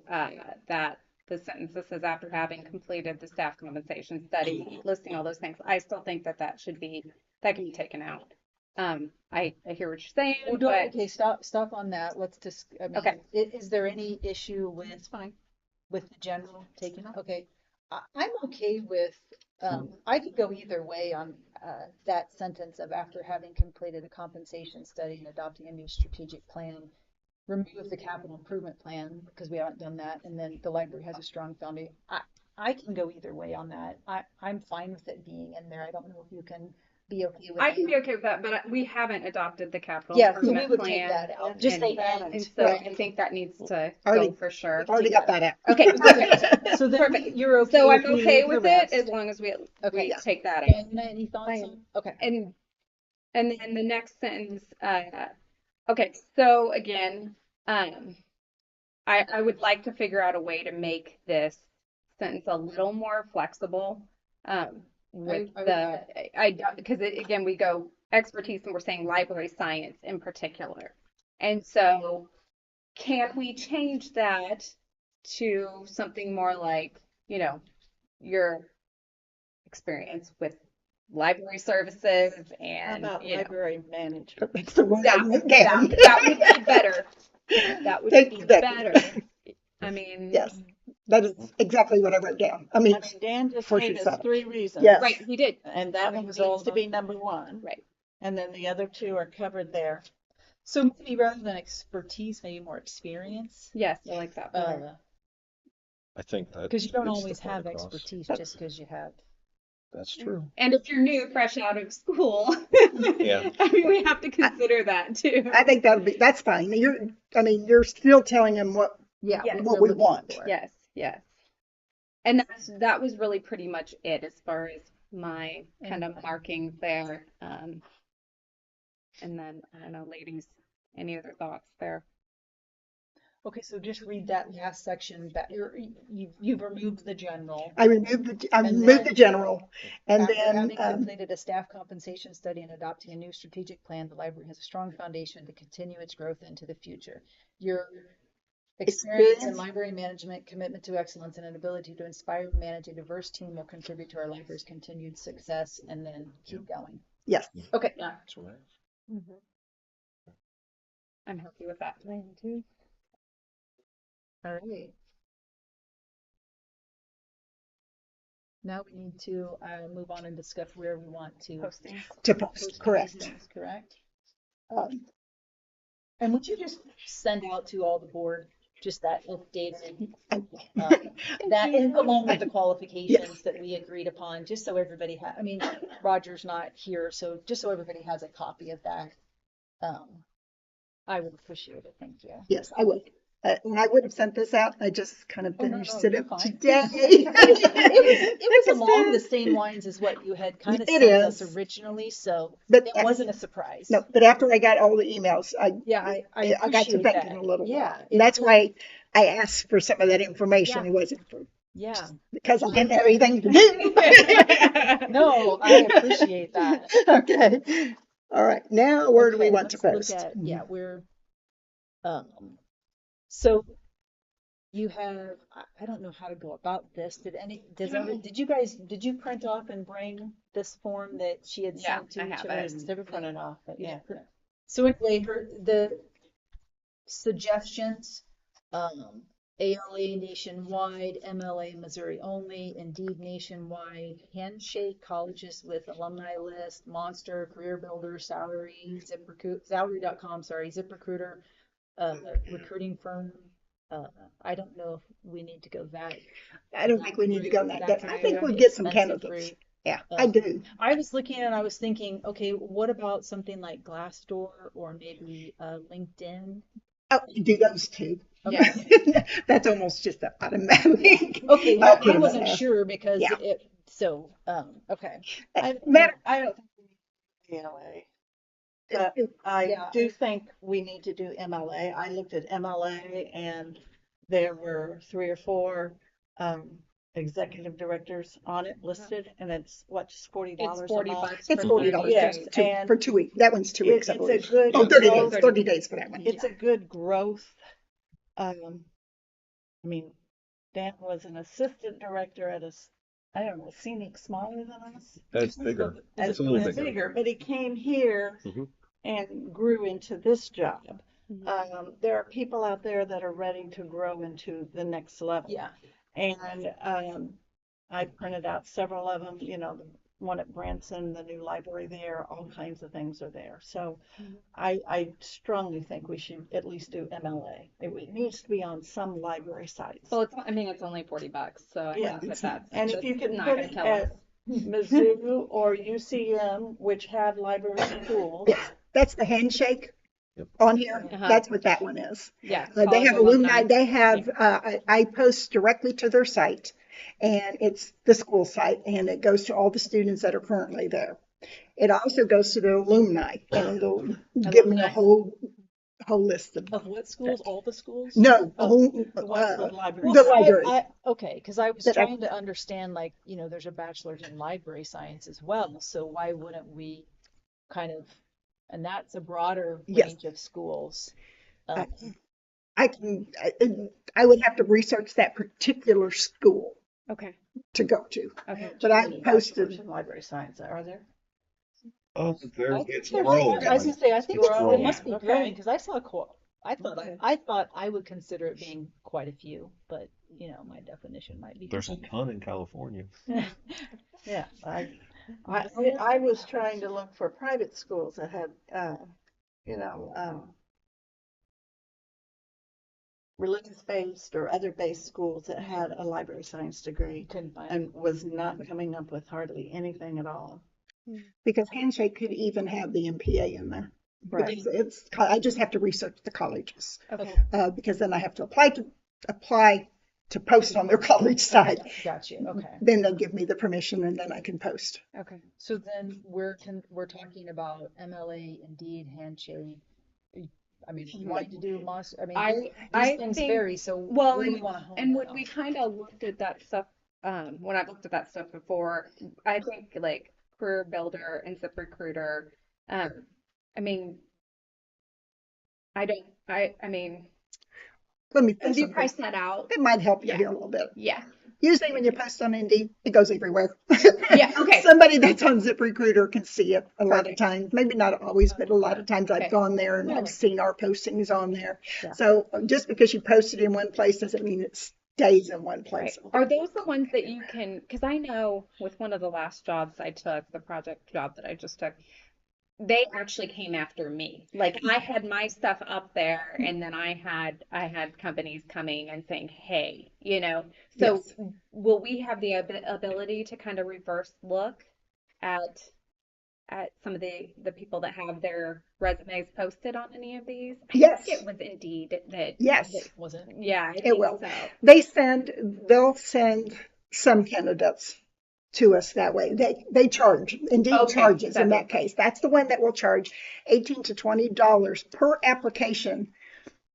that the sentence that says after having completed the staff compensation study, listing all those things. I still think that can be taken out. I hear what you're saying, Well, but okay, stop on that. Let's just, I mean, okay. is there any issue with, with the general taking? Okay, I'm okay with, I could go either way on, that sentence of after having completed a compensation study and adopting a new strategic plan, remove the capital improvement plan because we haven't done that, and then the library has a strong foundation. I can go either way on that. I'm fine with it being in there. I don't know if you can be okay with I it. can be okay with that, but we haven't adopted the capital Yeah, so we improvement would take plan. that out. Just say And and. so I think that needs to Already- go for sure. Already got that out. Okay, perfect. So then Perfect. you're okay. So I'm if we okay leave the with it rest? as long as we Okay. take that out. And any thoughts? I am. on- Okay. And then the next sentence, okay, so again, I would like to figure out a way to make this sentence a little more flexible. With because again, we go expertise and we're saying library science in particular. And so can we change that to something more like, your experience with library services How and, about library management? That's the word I that, wrote down. that would be better. That would Thank be you, Becky. better. I mean, Yes, that is exactly what I wrote down. I mean, I mean, Dan just Before gave she us said it. 3 reasons. Yes. right, he did. And that one was all needs to be number 1. Right. And then the other 2 are covered there. So maybe rather than expertise, maybe more experience. Yes, I like that better. I think that Because you don't gets the always point have across. expertise just because you have. That's true. And if you're new, fresh out of school, Yeah. I mean, we have to consider that too. I think that's fine. You're still telling them what Yeah. Yes. what we want. Yes, yes. And that was really pretty much it as far as my kind of markings there. And then, I don't know, ladies, any other thoughts there? Okay, so just read that last section. That you've removed the general. I removed the And then- general, and After then having completed a staff compensation study and adopting a new strategic plan, the library has a strong foundation to continue its growth into the future. Your experience in library management, commitment to excellence, and an ability to inspire and manage a diverse team will contribute to our library's continued success, and then keep going. yes, Okay. That's what I'm happy with that plan too. All right. Now we need to move on and discuss where we want to Posting. to post, post correct. things, correct? Um, And would you just send out to all the board just that updated, that is along with the qualifications that we agreed upon, just so everybody I mean, Roger's not here, so just so everybody has a copy of that. I would appreciate it, thank you. Yes, I would. And I would have sent this out. I just kind of Oh, no, finished no, it you're up fine. today. It was along the same lines as what you had kind of It sent us is. originally, so But it wasn't a surprise. no, but after I got all the emails, I I got to appreciate thinking that. a little Yeah, while. That's why I asked for some of that information. Yeah. It wasn't for, Yeah. because I didn't have anything to do. No, I appreciate that. Okay. All right. Now, where do we Okay, want to let's post? look at, yeah, so you have, I don't know how to go about this. Did you print off and bring this form that she had Yeah, sent to I each have of it. us? Never printed off, but yeah. So anyway, the suggestions, ALA nationwide, MLA Missouri only, Indeed nationwide, Handshake colleges with alumni list, Monster, Career Builder, Salary.com, ZipRecruiter, recruiting firm. I don't know if we need to go that. I don't think we need to go that depth. I think route. we'll get some Expensive candidates. rate. Yeah, I do. I was looking and I was thinking, okay, what about something like Glassdoor or maybe LinkedIn? Oh, do those two. Yeah. That's almost just automatic. Okay, well, I Okay. wasn't sure because Yeah. So, okay. Matter, I don't think we need MLA, but I Yeah. do think we need to do MLA. I looked at MLA and there were 3 or 4 executive directors on it listed, and it's what, just $40 It's a 40 month? bucks it's for $40 30 Yes, days. and for 2 weeks. That one's 2 weeks, I it's a believe. good Oh, 30 growth. days, 30 days for that one. It's a good growth. I mean, Dan was an assistant director at I don't know, scenic smaller than us. That's bigger. As It's a little as bigger. bigger, but he came here Mhm. and grew into this job. Mhm. There are people out there that are ready to grow into the next level. Yeah. And I printed out several of them, the one at Branson, the new library there, all kinds of things are there. So I strongly think we should at least do MLA. It needs to be on some library sites. Well, it's only 40 bucks, so I Yeah. think that's And if you can not put gonna it kill at us. Mizzou or UCM, which have library schools, Yes, that's the handshake Yep. on here. Uh-huh. That's what that one is. Yeah, They college have alumni, alumni. they have, I post directly to their site, and it's the school site, and it goes to all the students that are currently there. It also goes to the alumni, and it'll give me a whole list of, Of what schools? All the schools? no, the ones with library. the libraries. Okay, because I was That I- trying to understand, like, there's a bachelor's in library science as well, so why wouldn't we kind of, and that's a broader Yes. range of schools. I I would have to research that particular school Okay. to go to, Okay. but I Bachelor's posted, in library science, are there? It's I growing. was gonna say, I think It's it growing. must be Okay. growing, because I saw Okay. I thought I would consider it being quite a few, but, my definition might be There's a different. ton in California. Yeah, I was trying to look for private schools that had, religious-based or other-based schools that had a library science degree, Couldn't find it. and was not coming up with hardly anything at all. because handshake could even have the MPA in there. Right. Because I just have to research the colleges, Okay. because then I have to apply to post on their college site. Got you, okay. Then they'll give me the permission, and then I can post. Okay. So then we're talking about MLA, Indeed, Handshake. I mean, you want to do must, I mean, I these things think- vary, so Well, what do we want to hone and in when on? we kind of looked at that stuff, when I've looked at that stuff before, I think like Career Builder and ZipRecruiter, I mean, I mean, Let me if post you something. price that out, It might help you Yeah. here a little bit. yeah. Usually when you post on Indeed, it goes everywhere. Yeah, okay. Somebody that's on ZipRecruiter can see it a lot of Perfect. times. Maybe not always, but a lot of times I've Okay. gone there and I've seen our postings on there. Yeah. So just because you posted in one place doesn't mean it stays in one Right. place. Are those the ones that you can, because I know with one of the last jobs I took, the project job that I just took, they actually came after me. Like I had my stuff up there and then I had companies coming and saying, "Hey, So Yes. will we have the ability to kind of reverse look at some of the people that have their resumes posted on any of these? I Yes. think it was Indeed that Yes, Was it? yeah, I it think will. so. They'll send some candidates to us that way. They charge, Indeed Okay, charges in that's that case. That's the one that will charge $18 to $20 per application,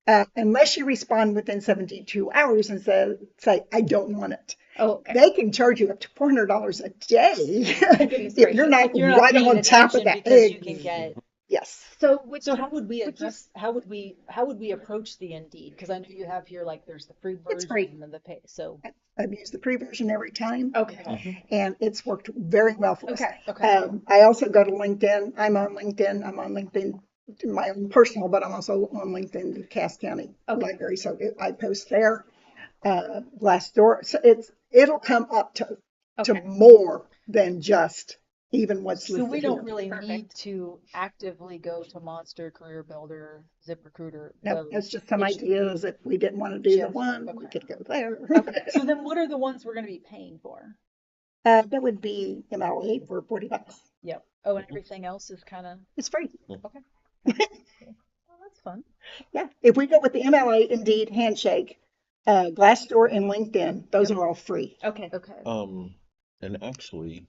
unless you respond within 72 hours and say, I don't want it. Oh, okay. They can charge you up to $400 a day Goodness if you're not You're not right paying on top of attention that. because you can get. Yes. So So how would we approach the Indeed? Because I know you have here, like, there's the free It's version free. and then the pay, so. I've used the free version every time, okay. and it's worked very well for us. Okay. I also go to LinkedIn. I'm on LinkedIn my own personal, but I'm also on LinkedIn, the Cass County Library. So I post there. Glassdoor. So it'll come up to Okay. more than just even what's So listed we don't here. really Perfect. need to actively go to Monster, Career Builder, ZipRecruiter. No, that's just some It's- ideas. If we didn't want to do the Just- one, we okay. could go there. So then what are the ones we're going to be paying for? That would be MLA for $40. Yep. Oh, and everything else is kind of, It's free. okay. Oh, that's fun. Yeah. If we go with the MLA, Indeed, Handshake, Glassdoor, and LinkedIn, those are all free. Okay. Okay. And actually,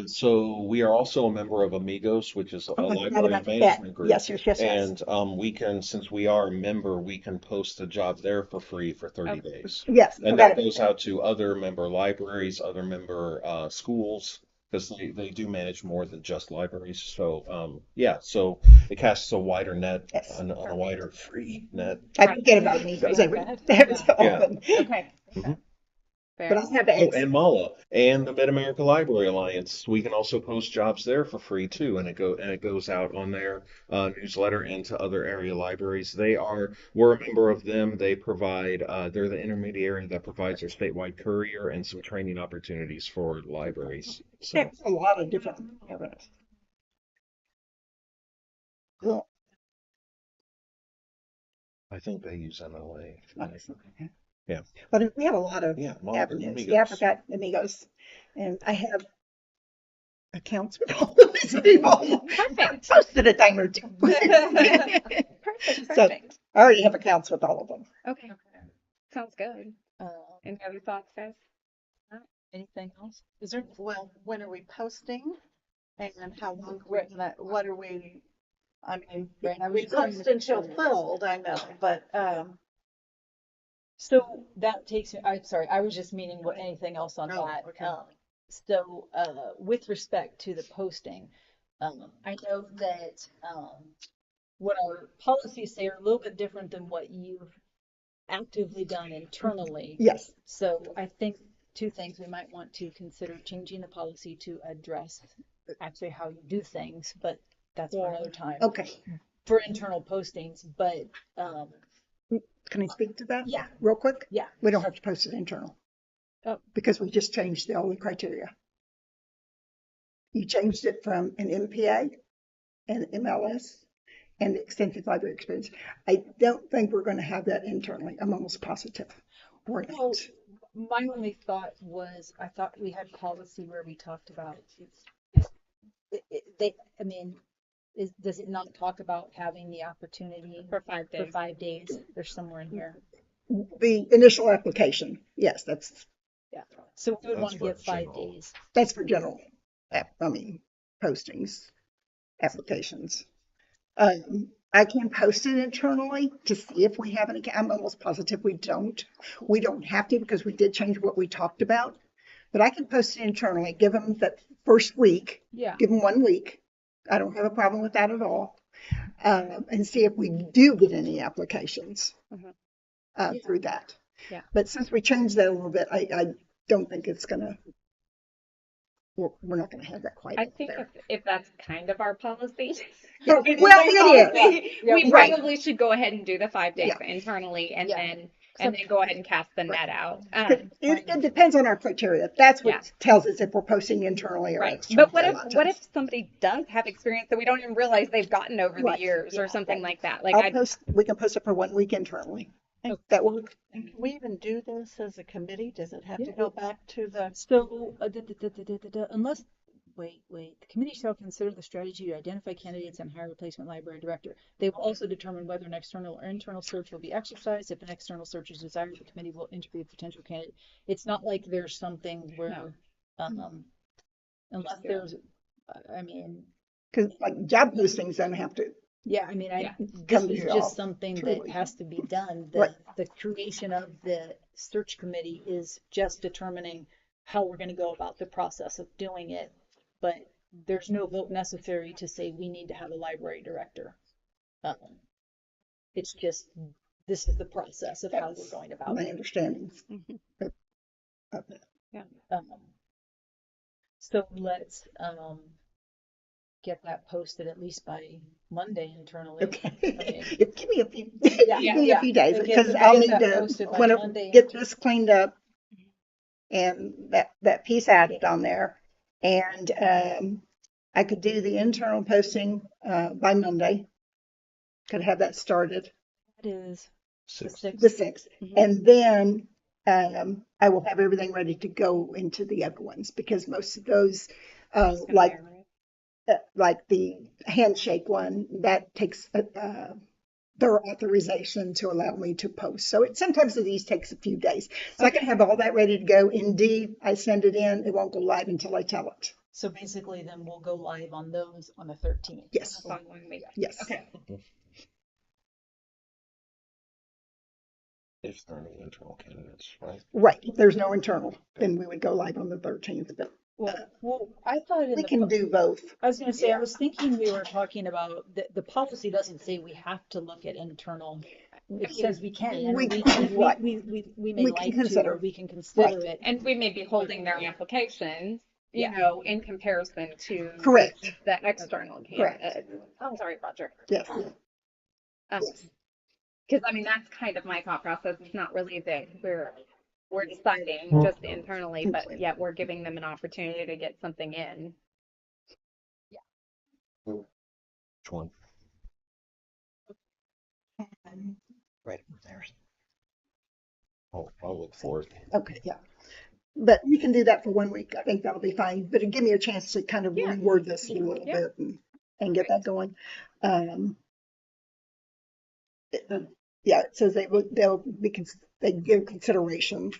so we are also a member of Amigos, which is a Oh, I forgot library about that. management group. Yes, yes, yes, yes. And we can, since we are a member, we can post a job there for free for 30 Okay. days. Yes, And forgot that about goes that. out to other member libraries, other member schools, because they do manage more than just libraries. So, yeah, so it casts a wider net, Yes. on a wider free net. I Right. forget about Amigos Right. every so Yeah. often. Okay. Mhm. But Fair. I have to Oh, ask. and Mala and the Mid-America Library Alliance. We can also post jobs there for free too, and it goes out on their newsletter and to other area libraries. We're a member of them. They provide they're the intermediary that provides their statewide courier and some training opportunities for libraries. So There's a lot of different. Well, I think they use MLA. okay. Yeah, But we have a lot of yeah, Mala avenues. Yeah, I Amigos. forgot Amigos. And I have accounts with all of these people. Perfect. Posted a time or two. Perfect. So Perfect. I already have accounts with all of them. Okay. Sounds good. Uh, Any other thoughts, guys? anything else? Is there? Well, when are we posting? And how long are we gonna, what are we, I mean, Right, I was we just trying post to- until filled, I know, but, So that takes me, I'm sorry, I was just meaning what, anything else on Oh, that. okay. So, with respect to the posting, I know that, what our policies say are a little bit different than what you've actively done internally. Yes. So I think two things we might want to consider changing the policy to address actually how you do things, but that's for another time. Okay. For internal postings, but, Can I speak to that? Yeah. Real quick? yeah. We don't have to post it internal. Oh. Because we just changed all the criteria. You changed it from an MPA and MLS and extensive library experience. I don't think we're going to have that internally. I'm almost positive we're Well, not. my only thought was, I thought we had policy where we talked about, I mean, does it not talk about having the opportunity For 5 for days. 5 days? There's somewhere in here. The initial application, yes, that's Yeah. So we would That's want to for give 5 general. days. for general, postings, applications. I can post it internally to see if we have an account. I'm almost positive we don't. We don't have to because we did change what we talked about. But I can post it internally, give them that first week, Yeah. give them 1 week. I don't have a problem with that at all. And see if we do get any applications through that. Yeah. But since we changed that a little bit, I don't think it's gonna, we're not gonna have that quite I up think there. if that's kind of our policy, Yeah, if well, it's it our is. policy, we Right. probably should go ahead and do the 5 days Yeah. internally Yeah. and then go ahead and cast the Right. net out. It depends on our criteria. That's what Yeah. tells us if we're posting internally or Right. externally. But a lot of what times. if somebody does have experience that we don't even realize they've gotten over the Right. years or Yeah. something like that? We can post it for 1 week internally. and That work? and can we even do this as a committee? Does it have to Yeah. go back to the, So, unless, wait, the committee shall consider the strategy to identify candidates and hire replacement library director. They will also determine whether an external or internal search will be exercised. If an external search is desired, the committee will interview a potential candidate. It's not like there's something where, unless there's, I mean, Because like job postings don't have to. yeah, I mean, Yeah. this Come to is you all, just something that truly. has to be done. Right. The creation of the search committee is just determining how we're gonna go about the process of doing it. But there's no vote necessary to say we need to have a library director. It's just, this is the process of how we're That's going about my it. understanding. Um, So let's, get that posted at least by Monday internally. Okay. Okay. Give me a few, Yeah, give me a few days Okay, because so I'll get need that to, posted by when I Monday. get this cleaned up and that piece added on there. And I could do the internal posting by Monday. Could have that started That is the 6. the 6th. 6th. Mhm. And then I will have everything ready to go into the other ones because most of those, like the handshake one, that takes their authorization to allow me to post. So sometimes of these takes a few days. So I can have all that ready to go. Indeed, I send it in. It won't go live until I tell it. So basically then we'll go live on those on the 13th. Yes. Following week. Yes. Okay. If there are any internal candidates, right? Right. If there's no internal, then we would go live on the 13th. But Well, I thought in we the can do both. I was going to say, I was thinking we were talking about the policy doesn't say we have to look at internal. It says we can, and We we can, right. we may We can like consider. to, or we can consider Right. it. And we may be holding their applications, you Yeah. know, in comparison to Correct. the external Correct. candidate. Oh, sorry, Roger. Yes. Because I mean, that's kind of my thought process. It's not really that we're deciding just internally, but yet we're giving them an opportunity to get something in. Which one? Right there. Oh, I'll look for it. Okay. Yeah. But we can do that for 1 week. I think that'll be fine. But it'll give me a chance to kind of Yeah. reword this a little Yeah. bit and get that going. Yeah, it says they give consideration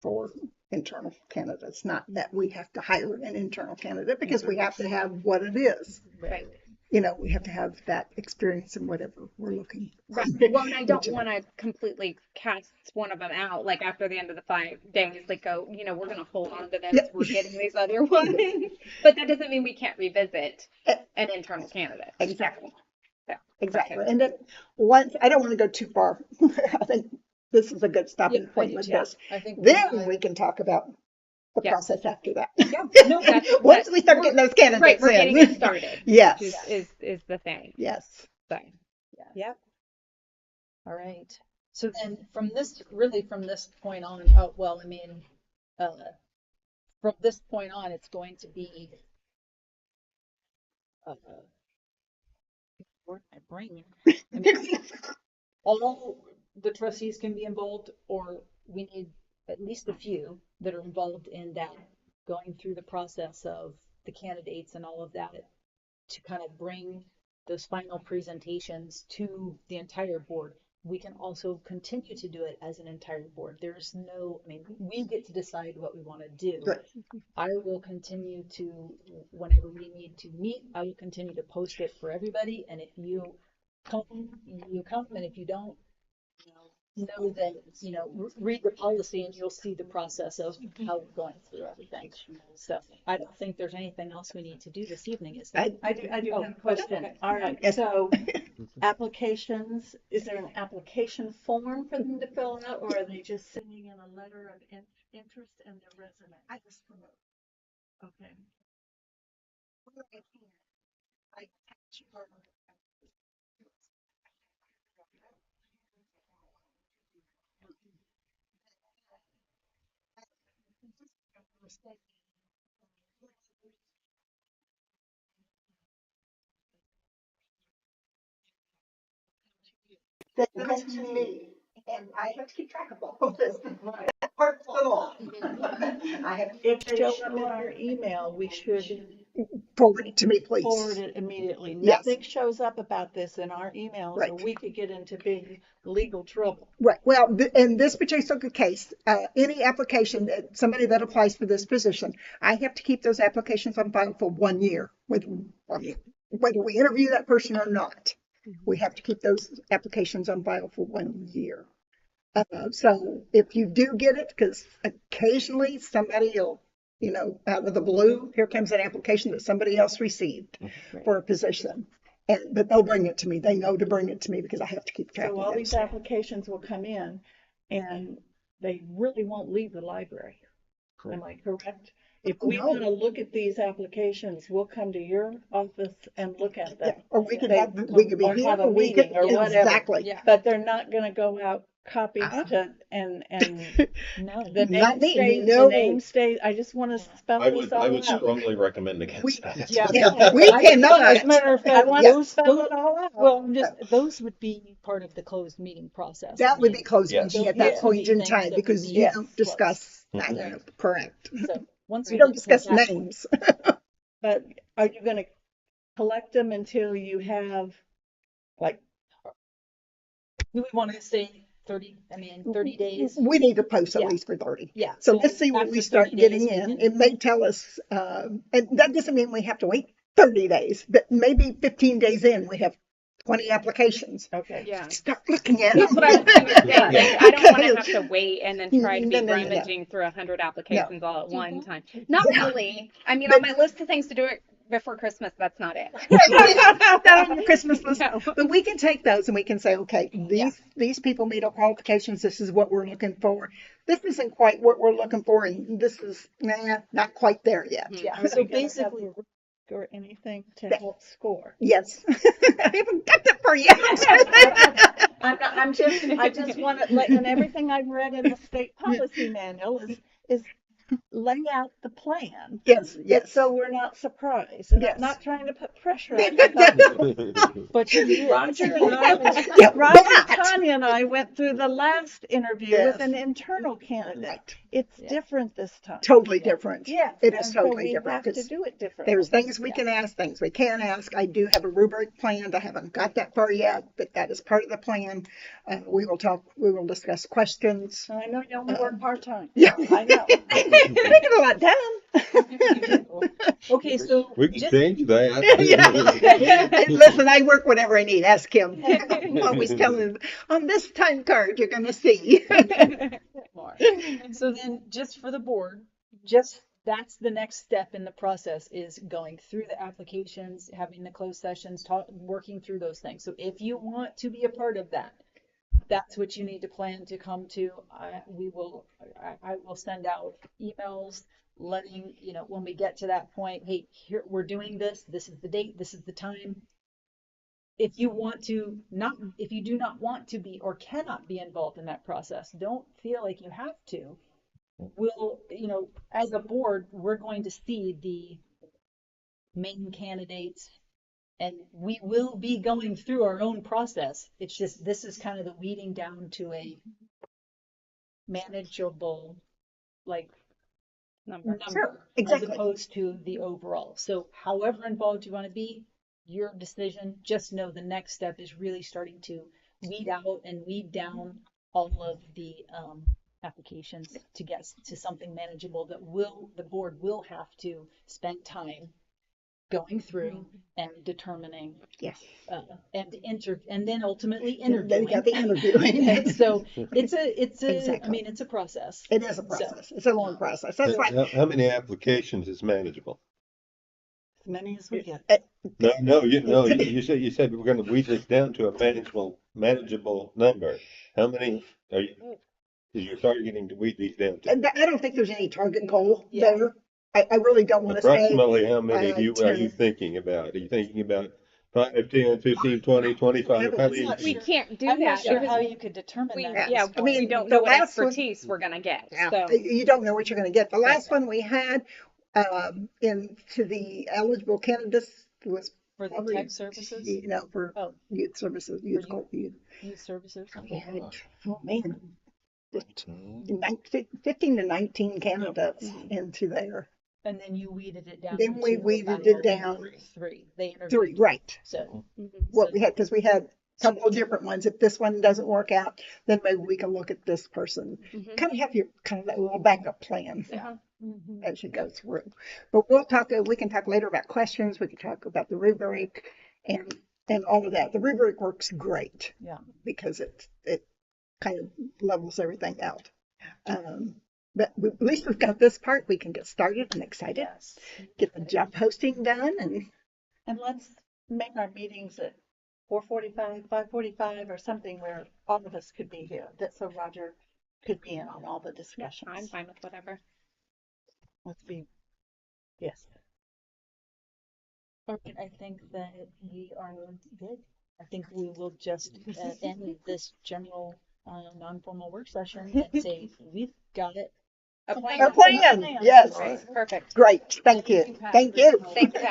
for internal candidates, not that we have to hire an internal candidate because we have to have what it is. Right. You know, we have to have that experience in whatever we're looking. Right. Well, and I don't want to completely cast one of them out, like after the end of the 5 days, like go, you know, we're going to hold on to them Yeah. as we're getting these other ones. But that doesn't mean we can't revisit an internal candidate. Exactly. Yeah. Exactly. Okay. And then once, I don't want to go too far. I think this is a good stopping Yeah, point with yeah. this. I think Then we can talk about the Yeah. process after that. Yeah. No, Once we start getting those candidates right, we're in. getting it started. Yes. Which is the thing. Yes. So, Yeah. All right. So then from this point on, oh, well, I mean, from this point on, it's going to be, where's my brain? I mean, all the trustees can be involved, or we need at least a few that are involved in that, going through the process of the candidates and all of that to kind of bring those final presentations to the entire board. We can also continue to do it as an entire board. There's no, I mean, we get to decide what we want to do. Right. I will continue to, whenever we need to meet, I will continue to post it for everybody. And if you come, you come, and if you don't, know that, read the policy and you'll see the process of how we're going through everything. So I don't think there's anything else we need to do this evening, is there? I do Oh, have a question. okay. All right, Yes. so applications, is there an application form for them to fill out, or are they just sending in a letter of interest and their resume? Okay. That comes to me, and I have to keep track of all of this. That part's the law. I have to If they show up in our email, we should forward it to me, please. forward it immediately. Yes. Nothing shows up about this in our emails, or Right. we could get into big legal trouble. Right. Well, in this particular case, any application that somebody that applies for this position, I have to keep those applications on file for 1 year. Whether we interview that person or not, we have to keep those applications on file for 1 year. So if you do get it, because occasionally somebody will, out of the blue, here comes an application that somebody else received for a position. But they'll bring it to me. They know to bring it to me because I have to keep track So of all those. these applications will come in, and they really won't leave the library. Am I correct? If we No. want to look at these applications, we'll come to your office and look at them. Yeah, or we could They have, we could be or here, have a or we could, meeting or whatever. exactly. Yeah. But they're not going to go out copies and No. the Not name me, stays. no. The name stays. I just want to spell I this would all I would out. strongly recommend against that. Yeah, we cannot. As a matter of I fact, want Yeah. to spell it all out. well, those would be part of the closed meeting process. That would be closed Yes. meeting at that Those would point be in things time that would because be you closed. don't discuss, Mhm. correct. So once We we don't get to discuss that names. But are you going to collect them until you have, like, Do we want to say 30, 30 days? We need to post at Yeah. least for 30. Yeah. So let's see what after we start 30 getting days, we in. can- It may tell us, and that doesn't mean we have to wait 30 days, but maybe 15 days in, we have 20 applications. Okay. Yeah. Start looking at That's them. what I was gonna say. Like, I don't want to have to wait and then try to be No, no, no, no. rummaging through 100 applications all at one time. Yeah. Not really. I mean, But- on my list of things to do it before Christmas, that's not it. Not on your Christmas list. No. But we can take those and we can say, okay, these people meet our qualifications. This is what we're looking for. This isn't quite what we're looking for, and this is not quite there yet. Yeah. Are So we gonna have basically, a rubric or anything to That- help score? Yes, I haven't got that for yet. I just want to, like, and everything I've read in the state policy manual is lay out the plan. Yes. So we're not surprised, and Yes. I'm not trying to put pressure on you. but you did. Roger and I, Yeah, Roger, but- Tanya and I went through the last interview Yes. with an internal candidate. Right. It's Yeah. different this time. Totally different. Yes, It is and so totally we different. have to 'Cause do it differently. there's things we can ask, things we can't ask. I do have a rubric planned. I haven't got that far yet, but that is part of the plan. We will discuss questions. I know you only work part-time. Yeah. I know. We get a lot done. Okay, so We can just- change that. Yeah. Listen, I work whatever I need. Ask him. I'm always telling him, on this time card, you're going to see. more. So then, just for the board, that's the next step in the process is going through the applications, having the closed sessions, working through those things. So if you want to be a part of that, that's what you need to plan to come to. I will send out emails letting, when we get to that point, hey, here, we're doing this. This is the date. This is the time. If you do not want to be or cannot be involved in that process, don't feel like you have to. We'll, as a board, we're going to see the main candidates and we will be going through our own process. It's just, this is kind of the weeding down to a manageable, number. Sure, exactly. As opposed to the overall. So however involved you want to be, your decision. Just know the next step is really starting to weed out and weed down all of the applications to get to something manageable that the board will have to spend time going through and determining. Yes. And then ultimately Then interviewing. you got the interviewing. So it's a Exactly. it's a process. It is a process. It's a long process. That's right. How many applications is manageable? As many as we get. No, you said we're gonna weed this down to a manageable number. How many is your targeting to weed these down to? I don't think there's any target goal Yeah. there. I really don't want to say. Approximately how many are you 10. thinking about? Are you thinking about 5, 10, 15, 20, 25? How many? We can't do I'm not that sure because how you could determine we, that. yeah, I mean, we don't the know what last one- expertise we're gonna get. Yeah, So you don't know what you're going to get. The last one we had into the eligible candidates was For the probably, tech services, for Oh. youth services, youth. youth services. We had, oh man, 15 to 19 candidates into there. And then you weeded it down. Then we to weeded about it down. 3. They interviewed. 3, right. So What we had, because we had a couple of different ones. If this one doesn't work out, then maybe we can look at this person. Kind of have your that little backup plan as you go through. But we can talk later about questions. We can talk about the rubric and all of that. The rubric works great. Yeah. Because it kind of levels everything out. But at least we've got this part. We can get started and excited. yes. Get the job posting done And let's make our meetings at 4:45, 5:45 or something where all of us could be here. So Roger could be in on all the discussions. I'm fine with whatever. Let's be, yes. Okay, I think that we are good. I think we will just end this general non-formal work session and say we've got it. A a plan. Yes. Perfect. Great. Thank you. Thank you. Thank you, Pat.